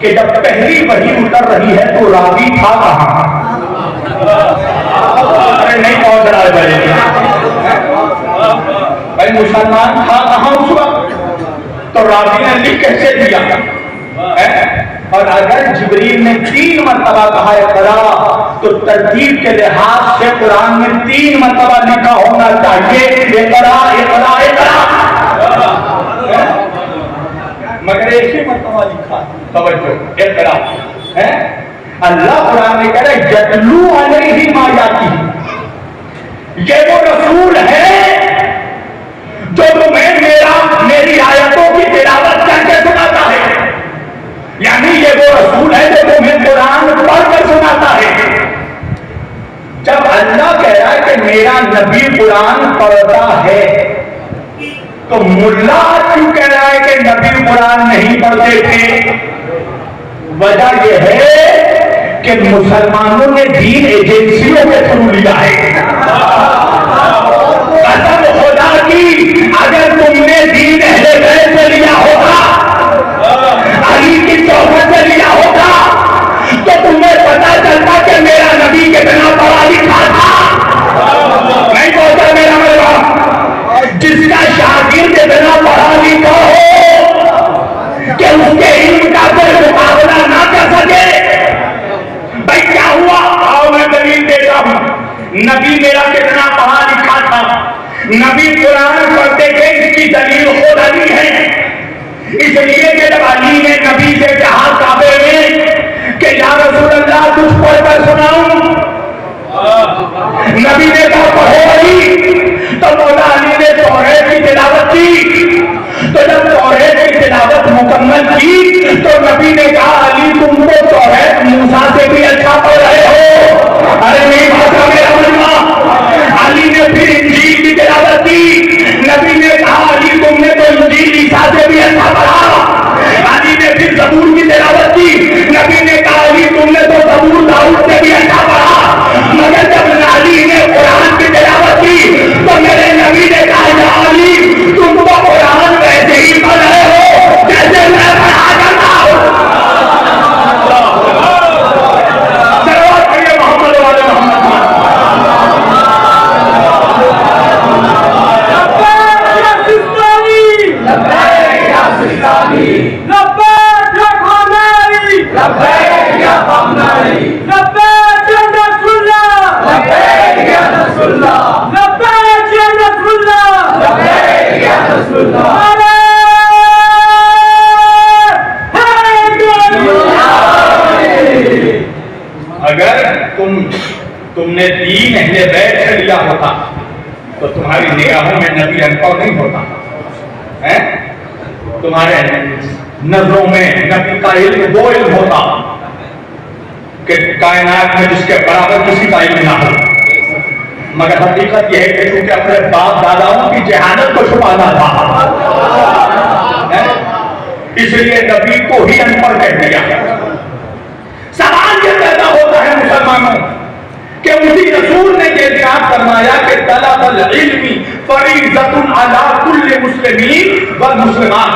कि जब पहली वही उतर रही है तो रावी था कहां? अरे नहीं पहुंच रहा है भाई, मुसलमान था कहां उस वक्त? तो रावी ने लिख कैसे दिया है? और अगर जिब्रील ने 3 मरतबा कहा इक़रा, तो तरतीब के लिहाज से कुरान में 3 मरतबा लिखा होना चाहिए इक़रा इक़रा इक़रा, मगर एक ही मरतबा लिखा। तवज्जो, इक़रा है। अल्लाह कुरान में कह रहा है यतलू अलैहिम आयातिही, ये वो रसूल है जो तुम्हें मेरी आयतों की तिलावत करके सुनाता है। यानी ये वो रसूल है जो तुम्हें कुरान पढ़कर सुनाता है। जब अल्लाह कह रहा है कि मेरा नबी कुरान पढ़ता है, तो मुल्ला क्यों कह रहा है कि नबी कुरान नहीं पढ़ते थे? वजह यह है कि मुसलमानों ने दीन एजेंसियों के थ्रू लिया है। कसम खुदा की अगर तुमने दीन अहले बैत से लिया होता, अली की सोहबत से लिया होता, तो तुम्हें पता चलता कि मेरा नबी कितना पढ़ा लिखा था। नहीं बोलता मेरा मेरा, जिसका शागिर्द इतना पढ़ा लिखा हो कि उसके इल्म का कोई मुकाबला ना कर सके। भाई क्या हुआ? आओ मैं दलील देता हूं। नबी मेरा कितना पढ़ा लिखा था, नबी कुरान पढ़ते थे, इसकी दलील खुद अली है। इसलिए कि जब अली ने नबी से कहा काबे में कि या रसूल अल्लाह कुछ पढ़कर सुनाऊं, नबी ने कहा पढ़ो अली। तो मौला अली ने तौरात की तिलावत की। तो जब तौरात की तिलावत मुकम्मल की तो नबी ने कहा अली तुम तो तौरात मूसा से भी अच्छा पढ़ रहे हो। अरे नहीं भाषा मेरा मजमा। अली ने फिर इंजील की तिलावत की। नबी ने कहा अली तुमने तो इंजील ईसा से भी अच्छा पढ़ा। अली ने फिर ज़बूर की तिलावत की। नबी ने कहा अली तुमने तो ज़बूर दाऊद से भी अच्छा पढ़ा। मगर जब अली ने कुरान की तिलावत की तो मेरे नबी ने कहा या अली तुम तो कुरान वैसे ही पढ़ रहे हो जैसे मैं पढ़ा करता हूं। सल्लल्लाहु अलैहि मोहम्मद वाले मोहम्मद। अगर तुमने दीन अहले बैत से लिया होता तो तुम्हारी निगाहों में नबी अनपढ़ नहीं होता है। तुम्हारे नजरों में नबी का इल्म वो इल्म होता कि कायनात में जिसके बराबर किसी का इल्म ना हो। मगर हकीकत यह है कि क्योंकि अपने बाप दादाओं की जहानत को छुपाना था, इसलिए नबी को ही अनपढ़ कह दिया। सवाल यह पैदा होता है मुसलमानों कि उसी रसूल ने यह इरशाद फरमाया कि तलबुल इल्मी फरीज़तुन अला कुल्लि मुस्लिमीन व मुस्लिमात।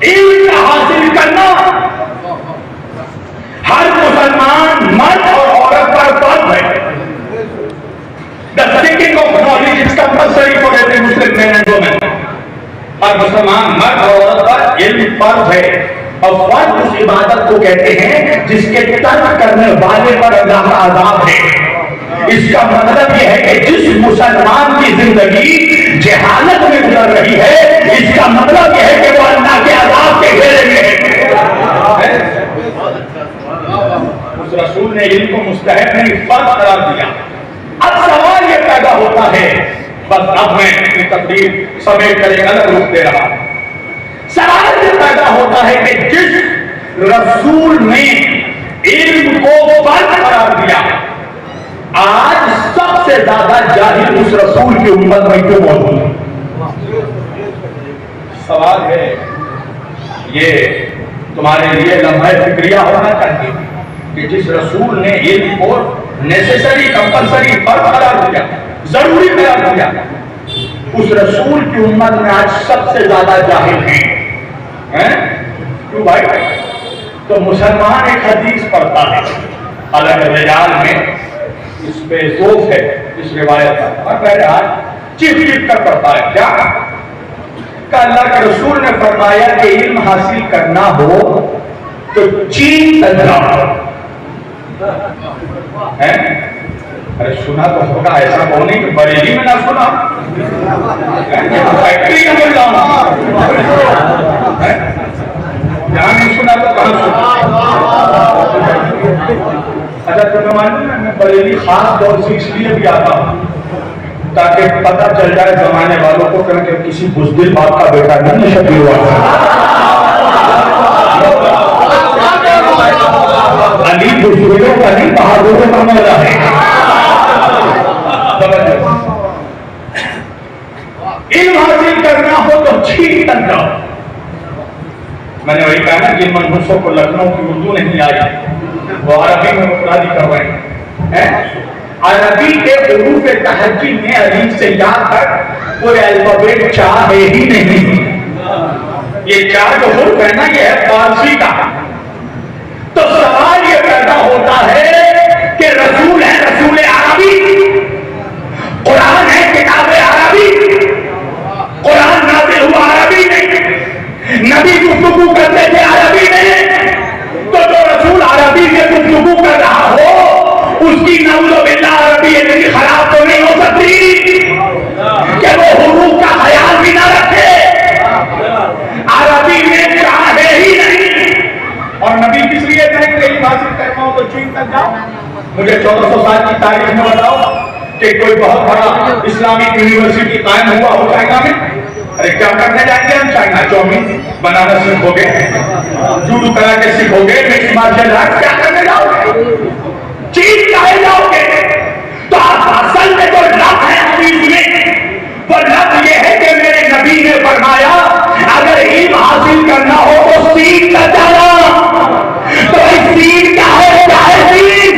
इल्म हासिल करना हर मुसलमान मर्द और औरत पर फर्ज है। The seeking of knowledge is compulsory for every Muslim man and woman. हर मुसलमान मर्द और औरत पर इल्म फर्ज है। और फर्ज उस इबादत को कहते हैं जिसके तर्क करने वाले पर अल्लाह का अज़ाब है। इसका मतलब यह है कि जिस मुसलमान की जिंदगी जहालत में गुजर रही है, इसका मतलब यह है कि वो अल्लाह के अज़ाब के घेरे में है। उस रसूल ने इल्म को मुस्तहब नहीं फर्ज करार दिया। अब सवाल यह पैदा होता है, बस अब मैं अपनी तकरीर समेट कर एक अलग रूप दे रहा हूं। सवाल यह पैदा होता है कि जिस रसूल ने इल्म को फर्ज करार दिया, आज सबसे ज्यादा जाहिल उस रसूल की उम्मत में क्यों मौजूद है? सवाल है, ये तुम्हारे लिए लम्हा फिक्रिया होना चाहिए कि जिस रसूल ने इल्म को नेसेसरी कंपलसरी फर्ज करार दिया, जरूरी करार दिया, उस रसूल की उम्मत में आज सबसे ज्यादा जाहिल हैं। क्यों भाई? तो मुसलमान एक हदीस पढ़ता है, अलग रिजाल में इस पे जोफ है इस रिवायत का, और पहले हाथ चिप चिप कर पढ़ता है। क्या का अल्लाह के रसूल ने फरमाया कि इल्म हासिल करना हो तो चीन तक जाओ। है? अरे सुना तो होगा, ऐसा कौन नहीं कि बरेली में ना सुना, फैक्ट्री में बोल रहा हूं, जहां नहीं सुना तो कहां सुना। अच्छा तुम्हें मालूम है मैं बरेली खास तौर से इसलिए भी आता हूं ताकि पता चल जाए जमाने वालों को कि किसी बुज़दिल बाप का बेटा नहीं शबीर अली बुज़दिलों का नहीं, बहादुरों का मौला है। इल्म हासिल करना हो तो छीन तक जाओ। मैंने वही कहा ना, जिन मनहूसों को लखनऊ की उर्दू नहीं आई वो अरबी में मुरादी कर रहे हैं। अरबी के हुरूफ तहज्जी में अलीफ से या तक कोई अल्फाबेट 4 है ही नहीं। ये 4 जो हुरूफ है ना, ये है फारसी का। तो सवाल ये पैदा होता है कि रसूल है रसूल अरबी, कुरान है किताब अरबी, कुरान नाज़िल हुआ अरबी में, नबी गुफ्तगू करते थे अरबी में। तो जो रसूल अरबी में गुफ्तगू कर रहा हो उसकी नऊज़ुबिल्लाह अरबी इतनी खराब तो नहीं हो सकती कि वो हुरूफ का ख्याल भी ना रखे। अरबी में चाहे ही नहीं। और नबी किस लिए कहें कि हासिल करना हो तो चीन तक जाओ। मुझे 1400 साल की तारीख में बताओ कि कोई बहुत बड़ा इस्लामिक यूनिवर्सिटी कायम हुआ हो चाइना में। अरे क्या करने जाएंगे हम चाइना? चाउमीन बनाना सीखोगे, जूडो कराटे सीखोगे, मिक्स मार्शल आर्ट, क्या करने जाओगे? चीन चाहे जाओगे। तो आप असल में तो लफ्ज़ है हदीस में, वो लफ्ज़ ये है कि मेरे नबी ने फरमाया अगर इल्म हासिल करना हो तो सीन तक जाना। तो इस सीन क्या है? क्या है सीन?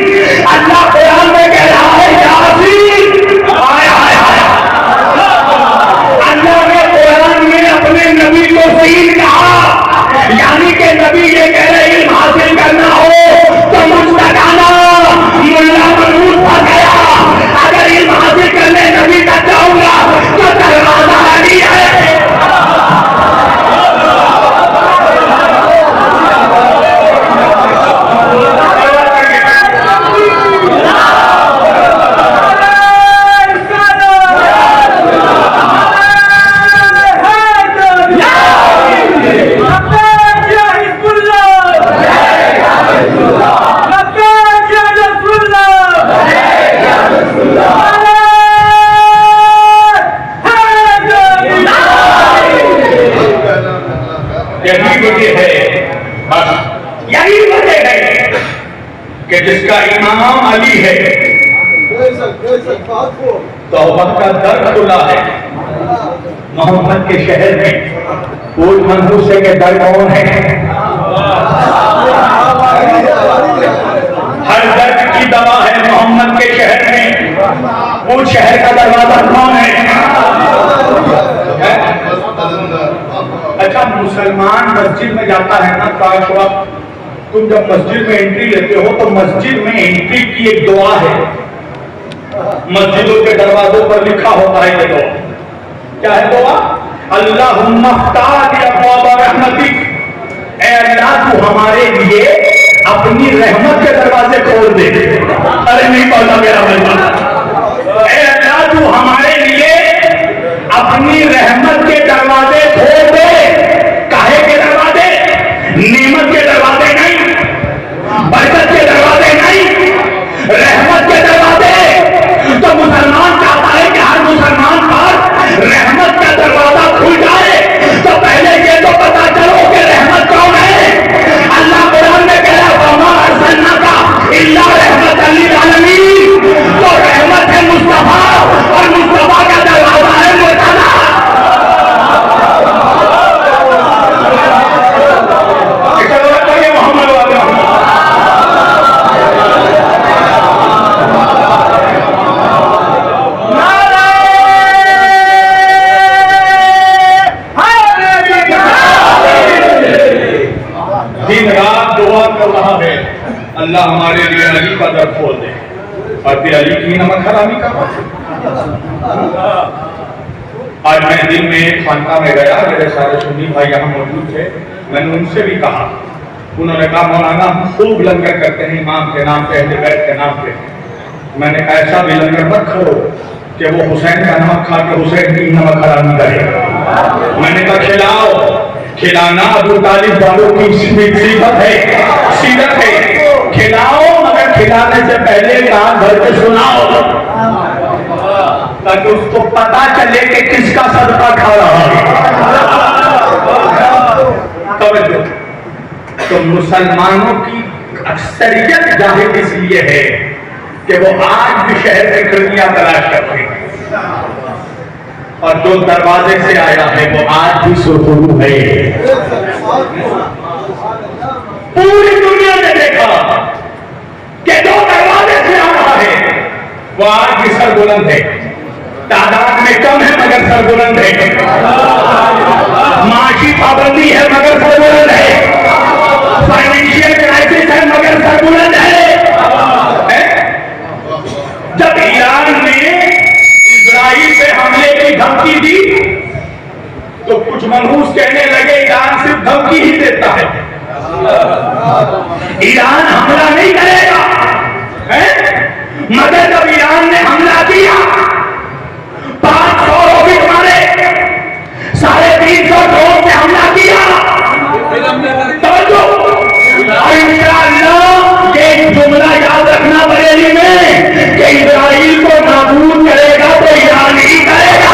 अल्लाह कुरान में कह रहा है यासीन। हाय हाय हाय, अल्लाह ने कुरान में अपने नबी को सीन कहा, यानी कि नबी ये कह रहे इल्म हासिल करना हो तो मुझ तक आना। मुल्ला मसूद फंस गया, अगर इल्म हासिल करने नबी तक जाऊंगा तो दरवाजा नहीं है। कि जिसका इमाम अली है तौबा का दर खुला है। मोहम्मद के शहर में कोट मंसूसे के दर कौन है? हर दर्द की दवा है मोहम्मद के शहर में। वो शहर का दरवाजा कौन है? अच्छा, मुसलमान मस्जिद में जाता है ना, पांच वक्त तुम जब मस्जिद में एंट्री लेते हो तो मस्जिद में एंट्री की एक दुआ है। मस्जिदों के दरवाजों पर लिखा होता है ये दुआ। क्या है दुआ? अल्लाहुम्मा फ़्ताह अब्वाब रहमतिक, ऐ अल्लाह तू हमारे लिए अपनी रहमत के दरवाजे खोल दे। अरे नहीं पढ़ा मेरा बंदा। ऐ अल्लाह तू हमारे लिए अपनी रहमत के दरवाजे खोल दे। काहे के दरवाजे? नेमत के दरवाजे नहीं, बरकत के दरवाजे नहीं, रहमत के दरवाजे। तो मुसलमान चाहता है कि हर मुसलमान पर रहमत का दरवाजा खुल जाए। तो पहले ये तो पता चलो कि रहमत कौन है। अल्लाह कुरान में कह रहा है वमा अरसलनाका इल्ला रहमतल लिल आलमीन। तो रहमत है मुस्तफा और मुस्तफा का दरवाजा है मुर्तजा। दिन रात दुआ कर रहा है अल्लाह हमारे लिए अली का दर खोल दे। और फिर अली की नमक हरामी का। आज मैं दिन में एक खानका में गया, मेरे सारे सुन्नी भाई यहाँ मौजूद थे। मैंने उनसे भी कहा, उन्होंने कहा मौलाना खूब लंगर करते हैं इमाम के नाम पे, अहले बैत के नाम पे। मैंने कहा ऐसा भी लंगर मत करो कि वो हुसैन का नमक खा के हुसैन की नमक हरामी करे। मैंने कहा खिलाओ, खिलाना अबू तालिब वालों की सीरत है। खिलाओ, मगर खिलाने से पहले कान भर के सुनाओ, ताकि उसको पता चले कि किसका सदका खा रहा है। तो मुसलमानों की अक्सरियत जाहिर इसलिए है कि वो आज भी शहर में खिड़कियां तलाश करते हैं, और जो दरवाजे से आया है वो आज भी सुरखरू है। पूरी दुनिया ने देखा कि जो दरवाजे से आ रहा है वो सरबुलंद है, तादाद में कम है मगर सरबुलंद है, माशी पाबंदी है मगर सरबुलंद है, फाइनेंशियल क्राइसिस है मगर सरबुलंद है। जब ईरान ने इजराइल पे हमले की धमकी दी तो कुछ मनहूस कहने लगे ईरान सिर्फ धमकी ही देता है, ईरान हमला नहीं करेगा, मगर जब ईरान ने हमला किया 500 रॉकेट मारे, 350 ड्रोन से हमला किया, इंशाअल्लाह एक जुमला याद रखना बरेली में कि इजराइल को नाबूद करेगा तो ईरान ही करेगा।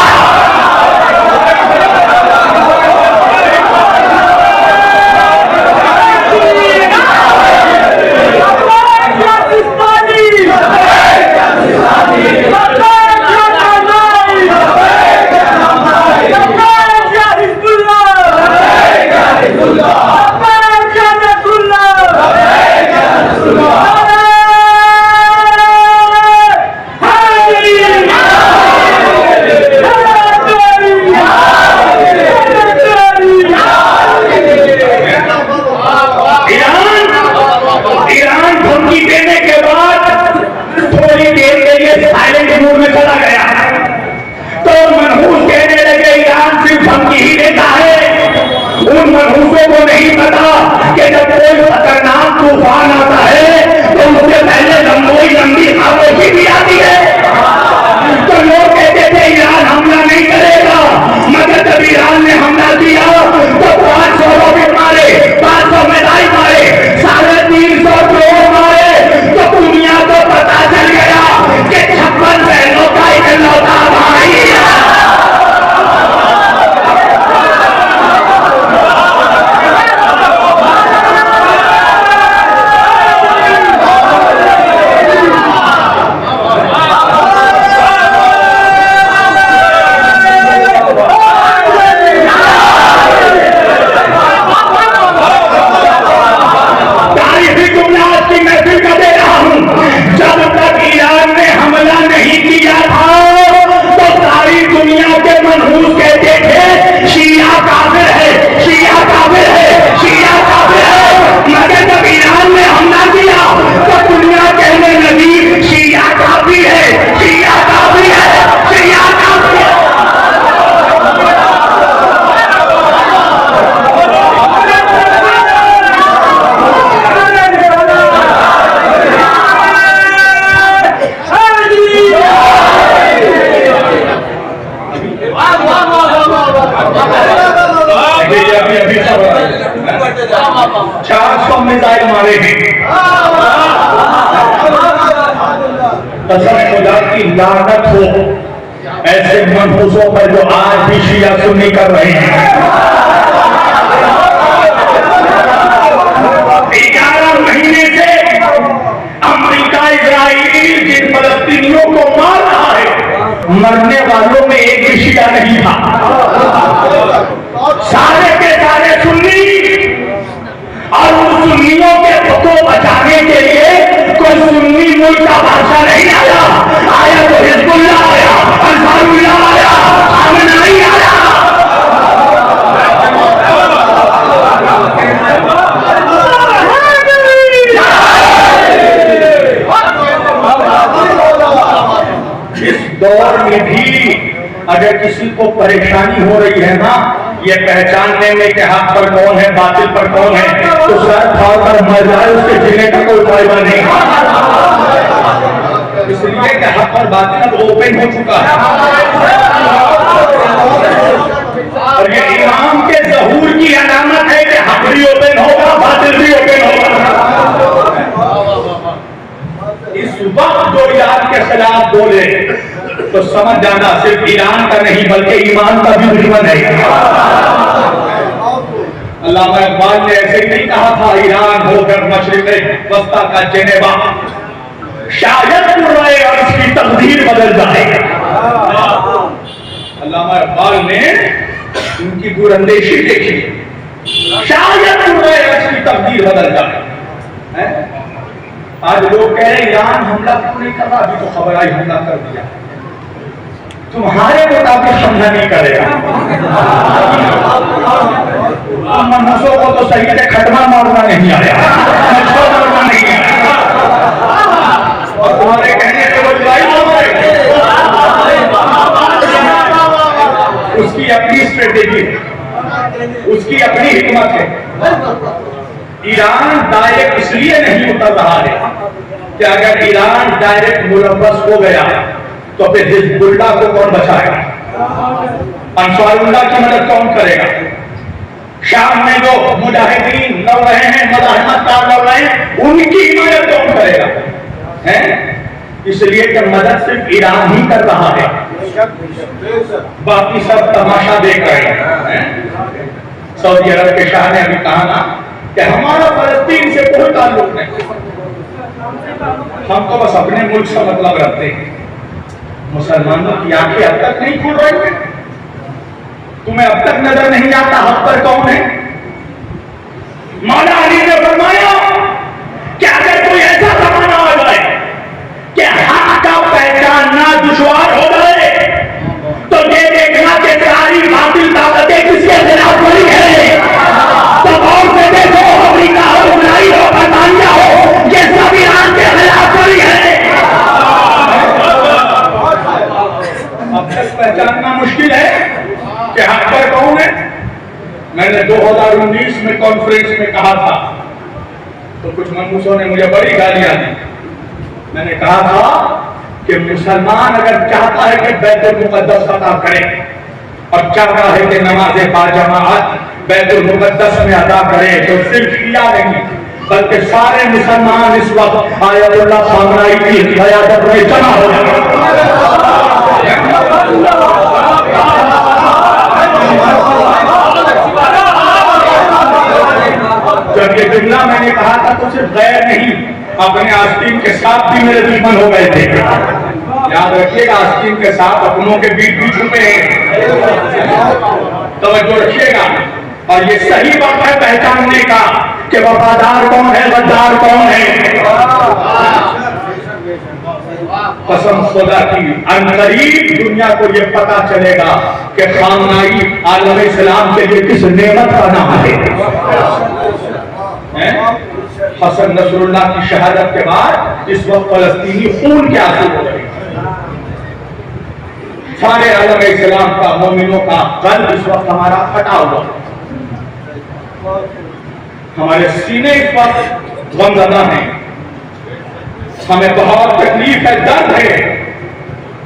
तूफान आता है तो उससे पहले लंबी खामोशी भी आती है। तो लोग कहते थे ईरान हमला नहीं करेगा, मगर जब ईरान ने हमला किया तो 500 रॉकेट मारे, 500 मिसाइल मारे, 350 ड्रोन मारे, तो दुनिया को पता चल गया कि 56 बहनों का इकलौता भाई मिसाइल मारे हैं। कसम खुदा की लानत हो ऐसे मनहूसों पर जो आज भी शिया सुन्नी कर रहे हैं। 11 महीने से अमेरिका इजराइल जिन फलस्तीनियों को मार रहा है, मरने वालों में एक भी शिया नहीं था, सारे के सारे सुन्नी। और उन सुन्नियों के को बचाने के लिए कोई सुन्नी मुल्क का बादशाह नहीं आया तो हिजबुल्लाह आया, अंसारुल्लाह आया, नहीं आया। इस दौर में भी अगर किसी को परेशानी हो रही है ना, ये पहचानने में कि हक पर कौन है बातिल पर कौन है, तो सर फाड़ कर मर जाए, उसके जीने का कोई फायदा नहीं। इसलिए कि हक और बातिल अब ओपन हो चुका है और ये इमाम के ज़हूर की अलामत है कि हक भी ओपन होगा, बातिल भी ओपन होगा। इस वक्त जो ईरान के खिलाफ बोले तो समझ जाना सिर्फ ईरान का नहीं बल्कि ईमान का भी दुश्मन है। अल्लामा इकबाल ने ऐसे ही नहीं कहा था, ईरान होकर मशरिक़े वस्ता का जेनेवा, शायद कुर्राए अर्श की तकदीर बदल जाए। अल्लामा इकबाल ने उनकी दूरअंदेशी देखी, शायद कुर्राए अर्श की तकदीर बदल जाए। आज लोग कह रहे ईरान हमला क्यों नहीं कर रहा, अभी तो खबर आई हमला कर दिया। तुम्हारे मुताबिक हमला नहीं करेगा। मनुष्यों को तो सही से खटमा मारना नहीं आया, मारना नहीं आया, और तुम्हारे कहने से वो लड़ाई मारेगा। उसकी अपनी स्ट्रेटेजी है, उसकी अपनी हिकमत है। ईरान डायरेक्ट इसलिए नहीं उतर रहा है कि अगर ईरान डायरेक्ट मुलव्वस हो गया तो फिर हिजबुल्लाह को कौन बचाएगा, अंसारुल्लाह की मदद कौन करेगा, शाम में जो मुजाहिदीन लड़ रहे हैं, मज़ाहमतकार लड़ रहे हैं, उनकी मदद कौन करेगा, हैं? इसलिए कि मदद सिर्फ ईरान ही कर रहा है, बाकी सब तमाशा देख रहे हैं। सऊदी अरब के शाह ने अभी कहा ना कि हमारा फलस्तीन से कोई ताल्लुक नहीं, हम तो बस अपने मुल्क से मतलब रखते हैं। मुसलमानों की आंखें अब तक नहीं खुल रही है, तुम्हें अब तक नजर नहीं आता हक पर कौन है। मौला अली ने फरमाया कि अगर कोई ऐसा जमाना आ जाए कि हक का पहचानना दुश्वार हो जाए तो ये देखना कि सारी बातिल ताकतें किसके खिलाफ खड़ी है। तो गौर से देखो, अमेरिका हो, इजराइल हो, बरतानिया हो, ये सब ईरान के खिलाफ खड़ी है। अब तक पहचानना मुश्किल है कि हक पर कौन है। मैंने 2019 में कॉन्फ्रेंस में कहा था तो कुछ मनूसों ने मुझे बड़ी गालियां दी। मैंने कहा था कि मुसलमान अगर चाहता है कि बैतुल मुकद्दस फतह करे और चाहता है कि नमाज़े बाजमाअत बैतुल मुकद्दस में अदा करे तो सिर्फ शिया नहीं बल्कि सारे मुसलमान इस वक्त आयतुल्लाह खामनाई की क़यादत में जमा हो जाए। जब ये जुमला मैंने कहा था तो सिर्फ गैर नहीं, अपने आस्तीन के साथ भी मेरे दुश्मन हो गए थे। याद रखिएगा, आस्तीन के साथ अपनों के बीच भी छुपे हैं, तवज्जो रखिएगा। और ये सही वक्त है पहचानने का कि वफादार कौन है, गद्दार कौन है। कसम खुदा की अनकरीब दुनिया को ये पता चलेगा कि खामनाई आलम इस्लाम के लिए किस नेमत का नाम है। हसन नसरुल्लाह की शहादत के बाद इस वक्त फलस्तीनी खून के आंसू हो रहे हैं। सारे आलम इस्लाम का, मोमिनों का कल्ब इस वक्त हमारा फटा हुआ, हमारे सीने इस वक्त गमज़दा हैं, हमें बहुत तकलीफ है, दर्द है।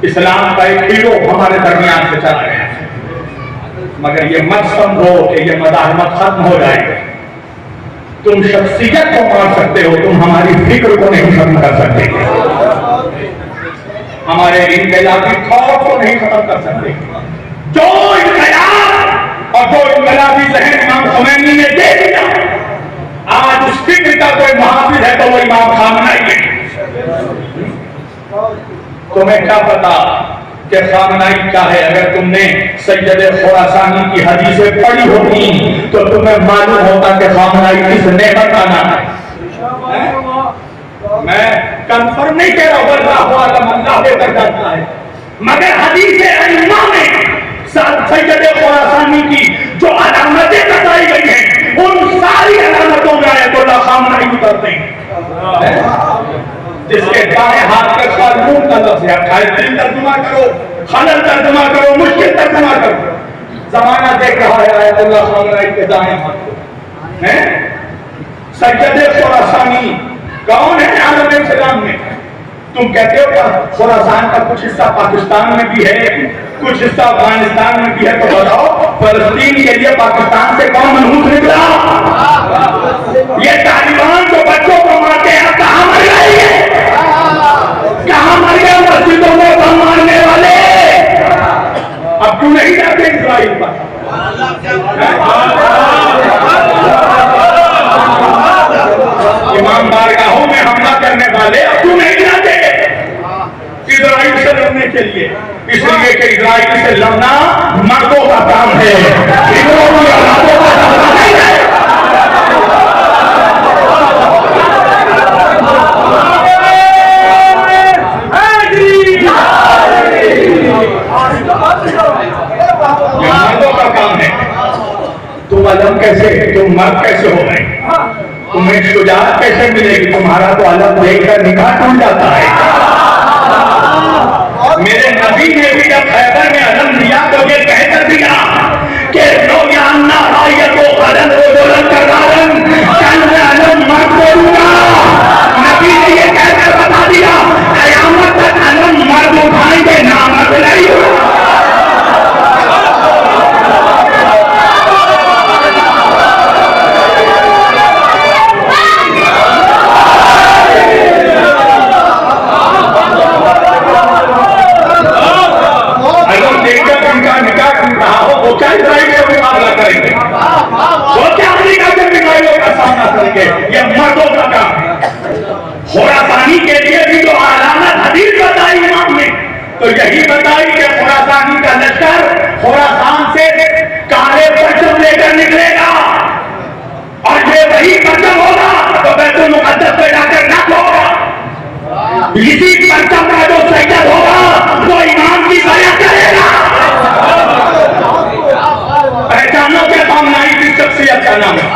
इस्लाम का एक हीरो हमारे दरमियान से चला गया, मगर ये मत समझो कि ये मज़ाहमत खत्म हो जाएगी। तुम शख्सियत को मार सकते हो, तुम हमारी फिक्र को नहीं खत्म कर सकते, हमारे इनकलाबी थॉट को नहीं खत्म कर सकते। जो इनकलाब और जो इनकलाबी जहन इमाम खुमैनी ने दे दिया, आज उस फिक्र का कोई मुहाफिज है तो वो इमाम खामनाई है। तुम्हें क्या पता कि खामनाई क्या है? अगर तुमने सैयद खुरासानी की हदीसें पढ़ी होती तो तुम्हें मालूम होता कि खामनाई किस नेमत का नाम है। मैं कंफर्म नहीं कह रहा हूं, अल्लाह बेहतर जानता है, मगर हदीसे अइम्मा में सैयद खुरासानी की जो अलामतें बताई गई हैं उन सारी अलामतों में आयतुल्लाह खामनाई उतरते हैं। जिसके दाएं हाथ के कानून का लफ्ज़ है, दिल तर्जुमा करो, खलल तर्जुमा करो, मुश्किल तर्जुमा करो, जमाना देख रहा है आयतुल्लाह खामनाई के दाएं हाथ को हैं। सैयद खुरासानी कौन है आलम इस्लाम में? तुम कहते हो क्या खुरासान का कुछ हिस्सा पाकिस्तान में भी है, कुछ हिस्सा अफगानिस्तान में भी है, तो बताओ फलस्तीन के लिए पाकिस्तान से कौन मनहूस निकला? ये तालिबान जो बच्चों को मारते हैं कहां मर गए? कहां मर गए मस्जिदों में बम मारने वाले? अब क्यों नहीं जाते इजराइल पर? इमाम बारगाहों में हमला करने वाले अब क्यों नहीं जाते इजराइल से लड़ने के लिए? इसलिए कि इजराइल से लड़ना मर्दों का काम है, औरतों का काम नहीं है। कैसे हो गए? तुम्हें शुजाअत कैसे मिलेगी? तुम्हारा तो अलग देखकर निगाह टूट जाता है। मेरे नबी ने भी जब खैबर में अलम दिया तो ये कहकर दिया कि रोजाना रायत को कदम को बुलंद करदारन कल में अलम मत करूंगा। नबी ने ये कहकर बता दिया कयामत तक अलम मर्द उठाएंगे, ना मर्द नहीं। वो क्या इजराइल का मुकाबला करेंगे? वो क्या अमेरिका के मिसाइलों का सामना करेंगे? ये मर्दों का काम है। खुरासानी के लिए भी जो अलामत हदीस बताई इमाम ने, तो यही बताई कि खुरासानी का लश्कर खुरासान से काले परचम लेकर निकलेगा और ये वही परचम होगा तो बैतुल मुक़द्दस में जाकर नक होगा। इसी परचम का जो सैयद होगा वो इमाम की बयां करेगा। पहचानो के सामनाई की शख्सियत का नाम है।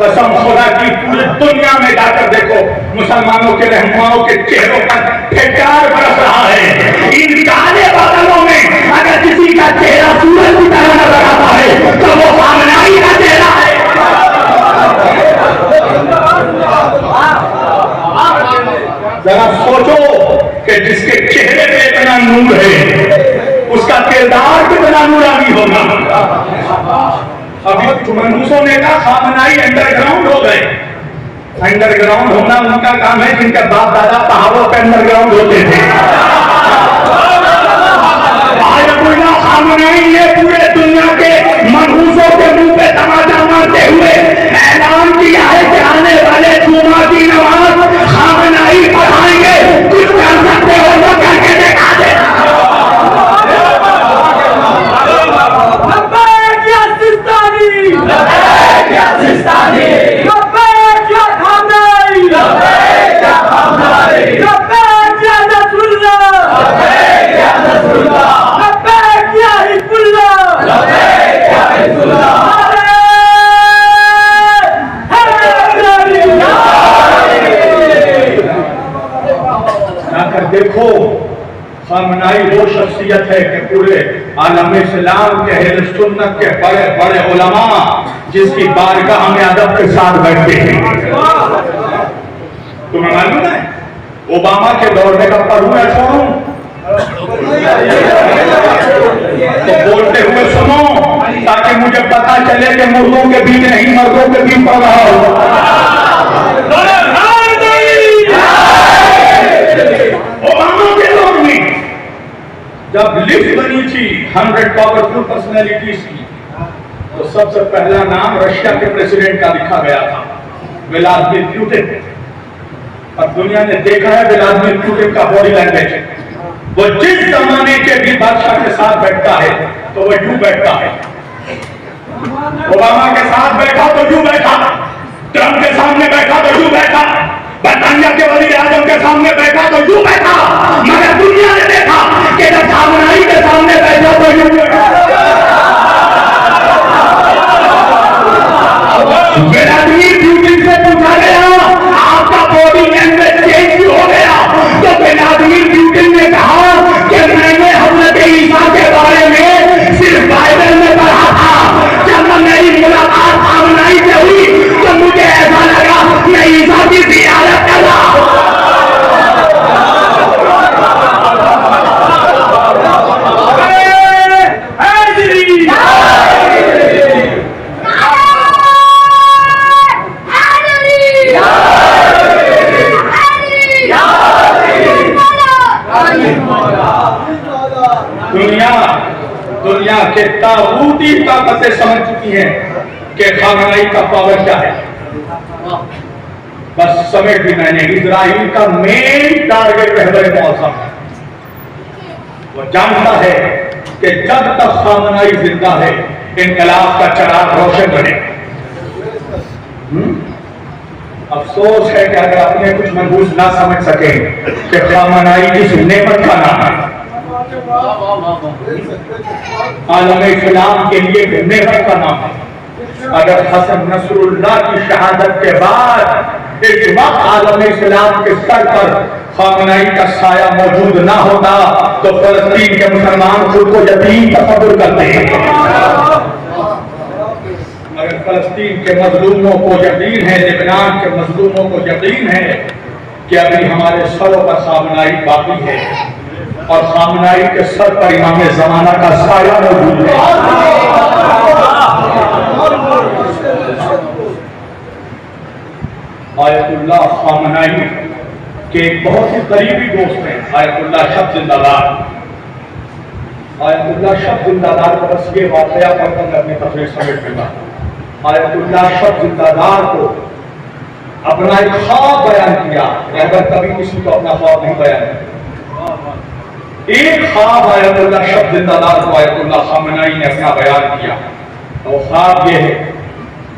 कसम खुदा की पूरी दुनिया में जाकर देखो, मुसलमानों के रहनुमाओं के चेहरों पर ठेकार बरस रहा है। इन काले बादलों में अगर किसी का चेहरा सूरज की तरह नजर आता है तो वो सामनाई का चेहरा है। जरा सोचो कि जिसके चेहरे पे इतना नूर है उसका किरदार कितना नूरानी होगा। अभी मनहूसों ने कहा खामनाई अंडरग्राउंड हो गए। अंडरग्राउंड होना उनका काम है जिनके बाप दादा पहाड़ों पे अंडरग्राउंड होते थे। आयतुल्लाह खामनाई ने पूरे दुनिया के मनहूसों के मुंह पे तमाचा मारते हुए ऐलान किया है कि आने वाले जुमा की नमाज खामनाई पढ़ाएंगे। कुछ कर सकते हो तो करके दिखा दे। देखो खामनाई वो शख्सियत है कि पूरे आलम इस्लाम के अहले सुन्नत के बड़े बड़े उलमा जिसकी बारगाह में अदब के साथ बैठते हैं। तुम्हें मालूम है ओबामा के दौर में कब पढ़ूं या छोड़ूं? तो बोलते हुए सुनो ताकि मुझे पता चले कि मुर्दों के बीच नहीं मर्दों के बीच पढ़ रहा हो। ओबामा के दौर में जब लिस्ट बनी थी 100 पावरफुल पर्सनैलिटीज की, तो सबसे पहला नाम रशिया के प्रेसिडेंट का लिखा गया था, व्लादिमीर पुतिन। और दुनिया ने देखा है व्लादिमीर पुतिन का बॉडी लैंग्वेज, वो जिस जमाने के भी बादशाह के साथ बैठता है तो वो यूं बैठता है। ओबामा के साथ बैठा तो यूं बैठा, ट्रंप के सामने बैठा तो यूं बैठा, बरतानिया के वज़ीर आज़म के सामने बैठा तो यूं बैठा। मगर दुनिया ने देखा कि जब खामनाई के सामने बैठा तो यूं बैठा। व्लादिमीर पुतिन से पूछा गया आपका बॉडी लैंग्वेज चेंज क्यों हो गया? तो व्लादिमीर पुतिन ने कहा कि मैंने हज़रत ईसा के बारे में सिर्फ बाइबल में पढ़ा था। जब मेरी मुलाकात खामनाई से हुई तो मुझे ऐसा लगा मैं ईसा की ज़ियारत कर रहा हूं। दुनिया के तागूती ताकतें समझ चुकी हैं कि खामनाई का पावर क्या है। बस समेट भी मैंने इजराइल का मेन टारगेट रहबर मौसम है। वो जानता है कि जब तक खामनाई जिंदा है इनकलाब का चिराग रोशन बने। अफसोस है कि अगर अपने कुछ मनहूस ना समझ सके कि खामनाई इस नेमत का नाम है, आलम इस्लाम के लिए नेमत का नाम है। अगर हसन नसरुल्लाह की शहादत के बाद इस वक्त आलम इस्लाम के सर पर खामनाई का साया मौजूद ना होता तो फलस्तीन के मुसलमान खुद को यतीम तस्वुर करते हैं, मगर फलस्तीन के मजलूमों को यकीन है, लेबनान के मजलूमों को यकीन है कि अभी हमारे सरों पर खामनाई बाकी है और खामनाई के सर पर इमाम जमाना का साया मौजूद है। आयतुल्लाह खामनाई के एक बहुत ही करीबी दोस्त हैं आयतुल्लाह शब जिंदाबाद। आयतुल्लाह शब जिंदाबाद को बस ये वाकया पढ़कर मैं अपनी तकरीर समेट दूंगा। आयतुल्लाह शब जिंदाबाद को अपना एक ख्वाब बयान किया, रहबर कभी किसी को अपना ख्वाब नहीं बयान किया। एक ख्वाब आयतुल्लाह शब जिंदाबाद को आयतुल्लाह खामनाई ने अपना बयान किया। और ख्वाब ये है,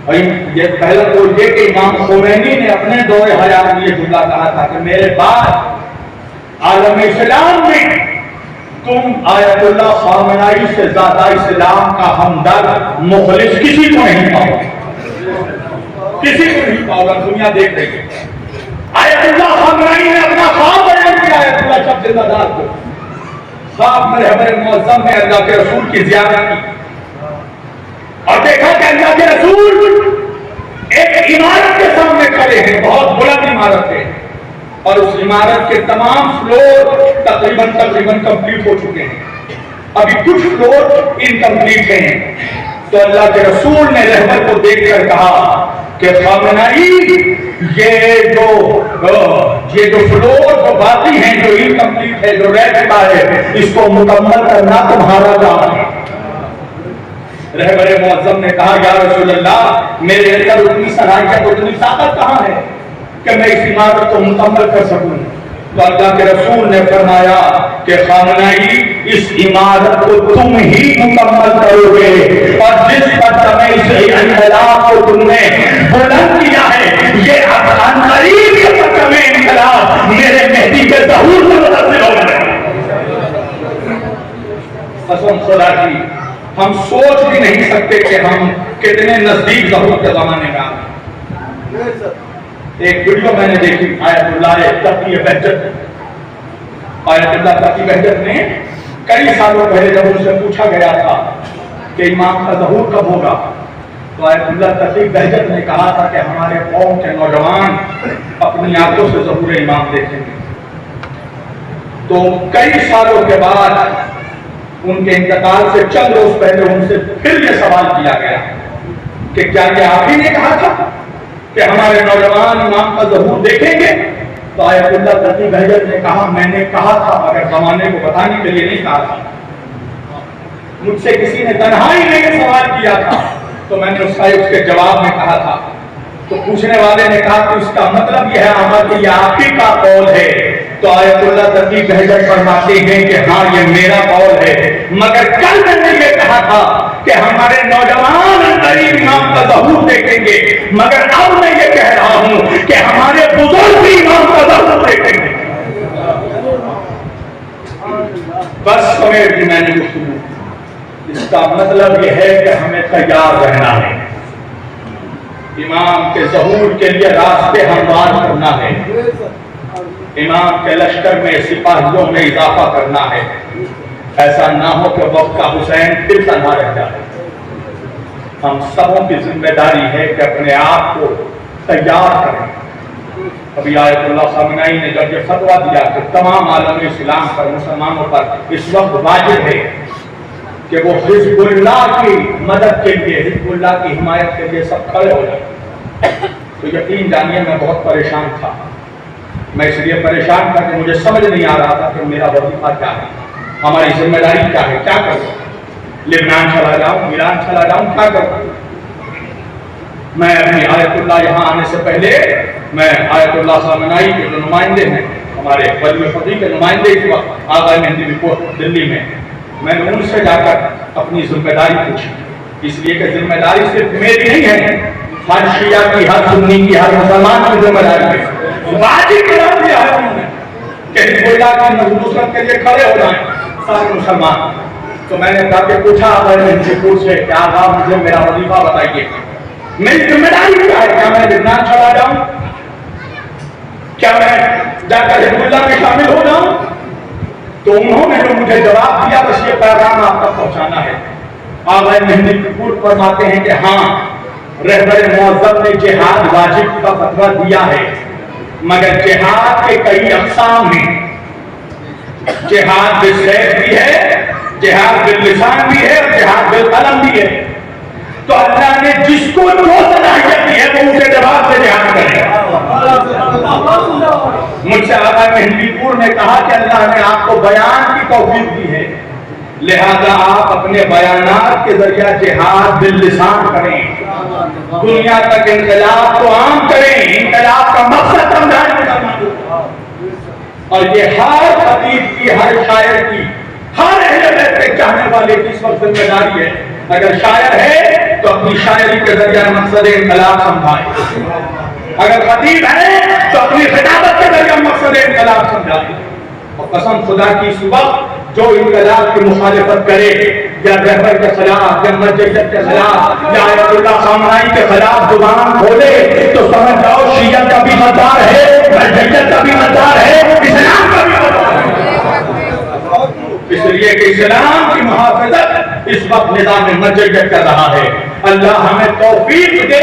ये पहले तो ये कि इमाम खोमैनी ने अपने दौरे हयात में ये जुमला कहा था कि मेरे बाद आलम इस्लाम में तुम आयतुल्लाह खामनाई से ज्यादा इस्लाम का हमदर्द मुखलिस किसी को नहीं पाओगे, किसी को नहीं पाओगे। दुनिया देख रही है। आयतुल्लाह खामनाई ने अपना ख्वाब बयान किया आयतुल्लाह शब जिंदाबाद को। ख्वाब में रहबर मुअज्जम ने अल्लाह के रसूल की ज़ियारत की और देखा कि अल्लाह के रसूल एक इमारत के सामने खड़े हैं, बहुत बुलंद इमारत है और उस इमारत के तमाम फ्लोर तकरीबन कंप्लीट हो चुके हैं, अभी कुछ फ्लोर इनकम्प्लीट हैं। तो अल्लाह के रसूल ने रहबर को देखकर कहा कि खामनाई ये जो फ्लोर जो बाकी हैं, जो इनकम्प्लीट है, जो रह चुका है, इसको मुकम्मल करना तुम्हारा काम है। रहबर मुअज्जम ने कहा या रसूल अल्लाह मेरे अंदर उतनी सलाहियत उतनी ताकत कहाँ है कि मैं इस इमारत को मुकम्मल कर सकूं। तो अल्लाह के रसूल ने फरमाया कि खामनाई इस इमारत को तुम ही मुकम्मल करोगे और जिस कदम से इनकलाब को तुमने बुलंद किया है ये अनकरीब के कदम इनकलाब मेरे मेहदी के ज़हूर से मुतासिर हो गए। कसम खुदा की हम सोच भी नहीं सकते कि हम कितने नजदीक ज़हूर के जमाने में आ। एक वीडियो मैंने देखी आयतुल्लाह तकी बहजत, आयतुल्लाह तकी बहजत ने कई सालों पहले जब उनसे पूछा गया था कि इमाम का ज़हूर कब होगा, तो आयतुल्लाह तकी बहजत ने कहा था कि हमारे कौम के नौजवान अपनी आंखों से ज़हूर इमाम देखेंगे। तो कई सालों के बाद उनके इंतकाल से चंद रोज पहले उनसे फिर यह सवाल किया गया कि क्या ये आप ही ने कहा था कि हमारे नौजवान इमाम का ज़हूर देखेंगे? तो आयतुल्लाह तकी बहजत ने कहा मैंने कहा था, मगर जमाने को बताने के लिए नहीं कहा था। मुझसे किसी ने तन्हाई में यह सवाल किया था तो मैंने उसके जवाब में कहा था। तो पूछने वाले ने कहा कि इसका मतलब यह है अहमद कि यह आप ही का कौल है? तो आयतुल्लाह तकी बहजत फरमाते हैं कि हाँ ये मेरा कौल है, मगर कल मैंने ये कहा था कि हमारे नौजवान करीब इमाम का ज़हूर देखेंगे, मगर अब मैं ये कह रहा हूं कि हमारे बुजुर्ग भी इमाम का ज़हूर देखेंगे। बस समेट दी मैंने गुफ्तगू। इसका मतलब यह है कि हमें तैयार रहना है, इमाम के ज़हूर के लिए रास्ते हमवार करना है, इमाम के लश्कर में सिपाहियों में इजाफा करना है। ऐसा ना हो कि वक्त का हुसैन फिर तन्हा रह जाए। हम सबों की जिम्मेदारी है कि अपने आप को तैयार करें। अभी आयतुल्लाह खामनाई ने जब ये फतवा दिया कि तमाम आलम इस्लाम पर, मुसलमानों पर इस वक्त वाजिब है कि वो हिज़्बुल्लाह की मदद के लिए, हिज़्बुल्लाह की हिमायत के लिए सब खड़े हो जाए। तो यकीन जानिए मैं बहुत परेशान था। मैं इसलिए परेशान था कि मुझे समझ नहीं आ रहा था कि मेरा वजीफा क्या है, हमारी जिम्मेदारी क्या है, क्या करूँ? लेबनान चला जाऊँ, ईरान चला जाऊँ, क्या करूँ? मैं अपनी आयतुल्लाह यहाँ आने से पहले मैं आयतुल्लाह खामनाई के जो नुमाइंदे हैं, हमारे वली फ़क़ीह के नुमाइंदे इस वक्त आ गए मेहंदी रिपोर्ट दिल्ली में, मैंने उनसे जाकर अपनी जिम्मेदारी पूछी, इसलिए कि जिम्मेदारी सिर्फ मेरी नहीं है, हर शिया की, हर सुन्नी की, हर मुसलमान की जिम्मेदारी है। वाजिब करार दिया है उन्होंने कि हिज़्बुल्लाह की नुसरत के लिए खड़े हो जाएं सारे मुसलमान। तो मैंने जाके पूछा मेहंदी रिपोर्ट से कि आप मुझे मेरा वजीफा बताइए। मेरी जिम्मेदारी क्या है? क्या मैं लिबनान चला जाऊं? क्या मैं जाकर हिजबुल्लाह में शामिल हो जाऊं? तो उन्होंने जो मुझे जवाब दिया, बस ये पैगाम आपका पहुंचाना है। आवाज़ मेहंदीपुर फरमाते हैं कि हाँ, रहबर मुअज़्ज़म ने जिहाद वाजिब का फतवा दिया है, मगर जिहाद के कई अक़साम हैं। जिहाद बिस्सैफ भी है, जिहाद बिल्लिसान भी है, और जिहाद बिलक़लम भी है। तो अल्लाह ने जिसको जो सलाहियत दी है वो उसे जवाब से जिहाद करे। मुझसे आका मेहंदीपुर ने कहा कि अल्लाह ने आपको बयान की तौफीक दी है, लिहाजा आप अपने बयानात के जरिए जिहाद बिल्लिसान करें, दुनिया तक इनकलाब को आम करें, इनकलाब का मकसद समझाएं। और ये हर खतीब की, हर शायर की, हर अहले बैत के चाहने वाले की इस वक्त जिम्मेदारी है। अगर शायर है तो अपनी शायरी के जरिए मकसद इनकलाब समझाए, अगर खतीब है तो अपनी खिताबत के जरिए मकसद इनकलाब समझाए। और कसम खुदा की, इस वक्त जो इनकलाब की मुखालिफत करे, या रहबर के खिलाफ, या मस्जिद के खिलाफ, या आयतुल्लाह खामनाई के खिलाफ जुबान खोले, तो समझ जाओ शियत का भी मद्दार है, मस्जिद का भी मद्दार है, इस्लाम का भी मद्दार है। इसलिए कि इस्लाम की मुहाफ़िज़त इस वक्त निज़ाम मस्जिद कर रहा है। अल्लाह हमें तौफीक दे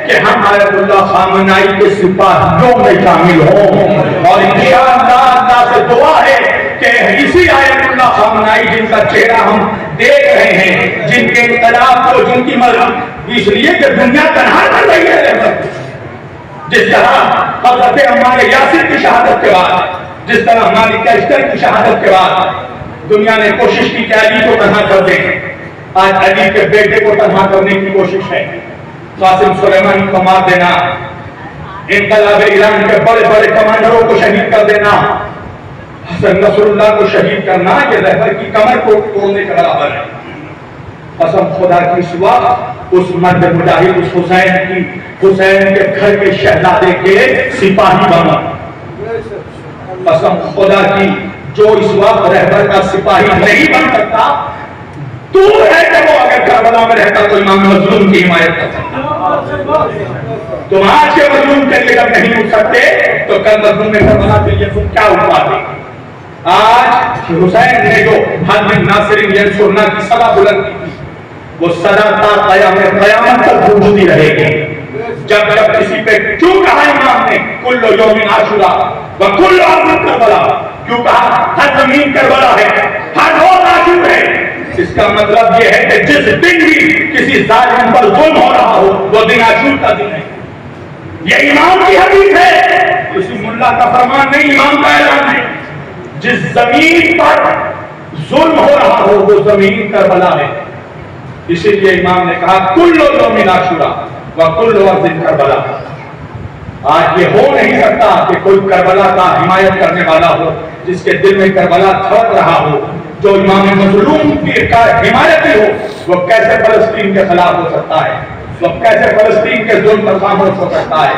कि हम आयतुल्लाह खामनाई के सिपाहियों में शामिल हों। और इंशाअल्लाह अल्लाह से दुआ है कि इसी आयतुल्लाह खामनाई जिनका चेहरा हम देख रहे हैं, जिनके इनकलाब को, जिनकी मदद इसलिए कि दुनिया तनहा कर रही है, जिस तरह हज़रत हमारे यासिर की शहादत के बाद, जिस तरह हमारी कैस्टर की शहादत के बाद दुनिया ने कोशिश की कि अली को तनहा कर दें, आज अली के बेटे को तनहा करने की कोशिश है। कासिम सुलेमानी को मार देना, इनकलाब ईरान के बड़े बड़े कमांडरों को शहीद कर देना, हसन नसरुल्लाह को शहीद करना, ये रहबर की कमर को तोड़ने के बराबर है। कसम खुदा की, इस वक्त उस मर्द मुजाहिद, उस हुसैन के घर के शहजादे के सिपाही बना। कसम खुदा की, जो इस वक्त रहबर का सिपाही नहीं बन सकता, दूर है कि वो अगर करबला में रहता तो इमाम मजलूम की हिमायत कर सकता। तुम आज के मजलूम के लिए जब नहीं उठ सकते तो कल मजलूम में करबला के लिए तुम क्या उठा दे? आज हुसैन ने जो हल में नासिरिन यंसुरना की सदा बुलंद की थी, वो सदा क़यामत तक गूंजती रहेगी। जब जब किसी पे क्यों कहा इमाम ने कुल्लु यौमिन आशुरा व कुल्लु अर्ज़ करबला, क्यों कहा? हर जमीन करबला है, हर रोज आशूर है। इसका मतलब यह है कि जिस दिन भी किसी जालिम पर जुल्म हो रहा हो, वो दिन आशूर का दिन है। यह इमाम की हदीस है, किसी मुल्ला का फरमान नहीं, इमाम का ऐलान है। जिस जमीन पर जुल्म हो रहा हो वो जमीन करबला है। इसीलिए इमाम ने कहा कुल्लु यौमिन आशुरा व कुल्लु अर्ज़िन करबला। आज ये हो नहीं सकता कि कोई करबला का हिमायत करने वाला हो, जिसके दिल में करबला धड़क रहा हो, जो इमाम मज़लूम की हिमायती हो, वो कैसे फलस्तीन के खिलाफ हो सकता है? वो कैसे फलस्तीन के जुल्म पर खामोश हो सकता है?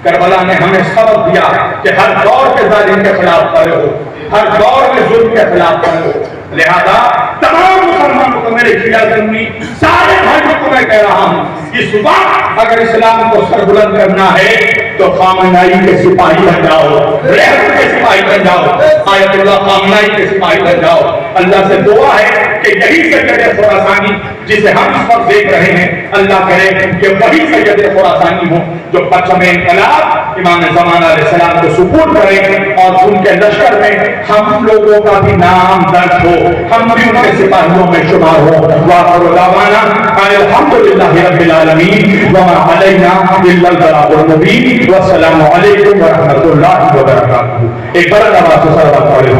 करबला ने हमें सबक दिया कि हर दौर के जालिम के खिलाफ खड़े हो, हर दौर में जुल्म के खिलाफ खड़े हो। लिहाजा तमाम मुसलमानों को, मेरे शिया सुन्नी सारे भाइयों को मैं कह रहा हूँ, इस वक्त अगर इस्लाम को सरबुलंद करना है तो खामनाई के सिपाही बन जाओ, रहबर के सिपाही बन जाओ, आयतुल्लाह खामनाई के सिपाही बन जाओ। अल्लाह से दुआ है कि यही सैयद खुरासानी जिसे हम इस वक्त देख रहे हैं, अल्लाह करे कि वही सैयद खुरासानी हो जो परचम इनकलाब इमाम ज़मान अलैहिस्सलाम को सुपुर्द करें और उनके लश्कर में हम लोगों का भी नाम दर्ज हो, हम भी उनके सिपाहियों में शुमार हो। वाखिरु दावाना अल्हम्दुलिल्लाहि रब्बिल आलमीन व मा अलैना इल्लल बलागुल मुबीन। वस्सलामु अलैकुम व रहमतुल्लाहि व बरकातुहू। एक बड़ा नवाज़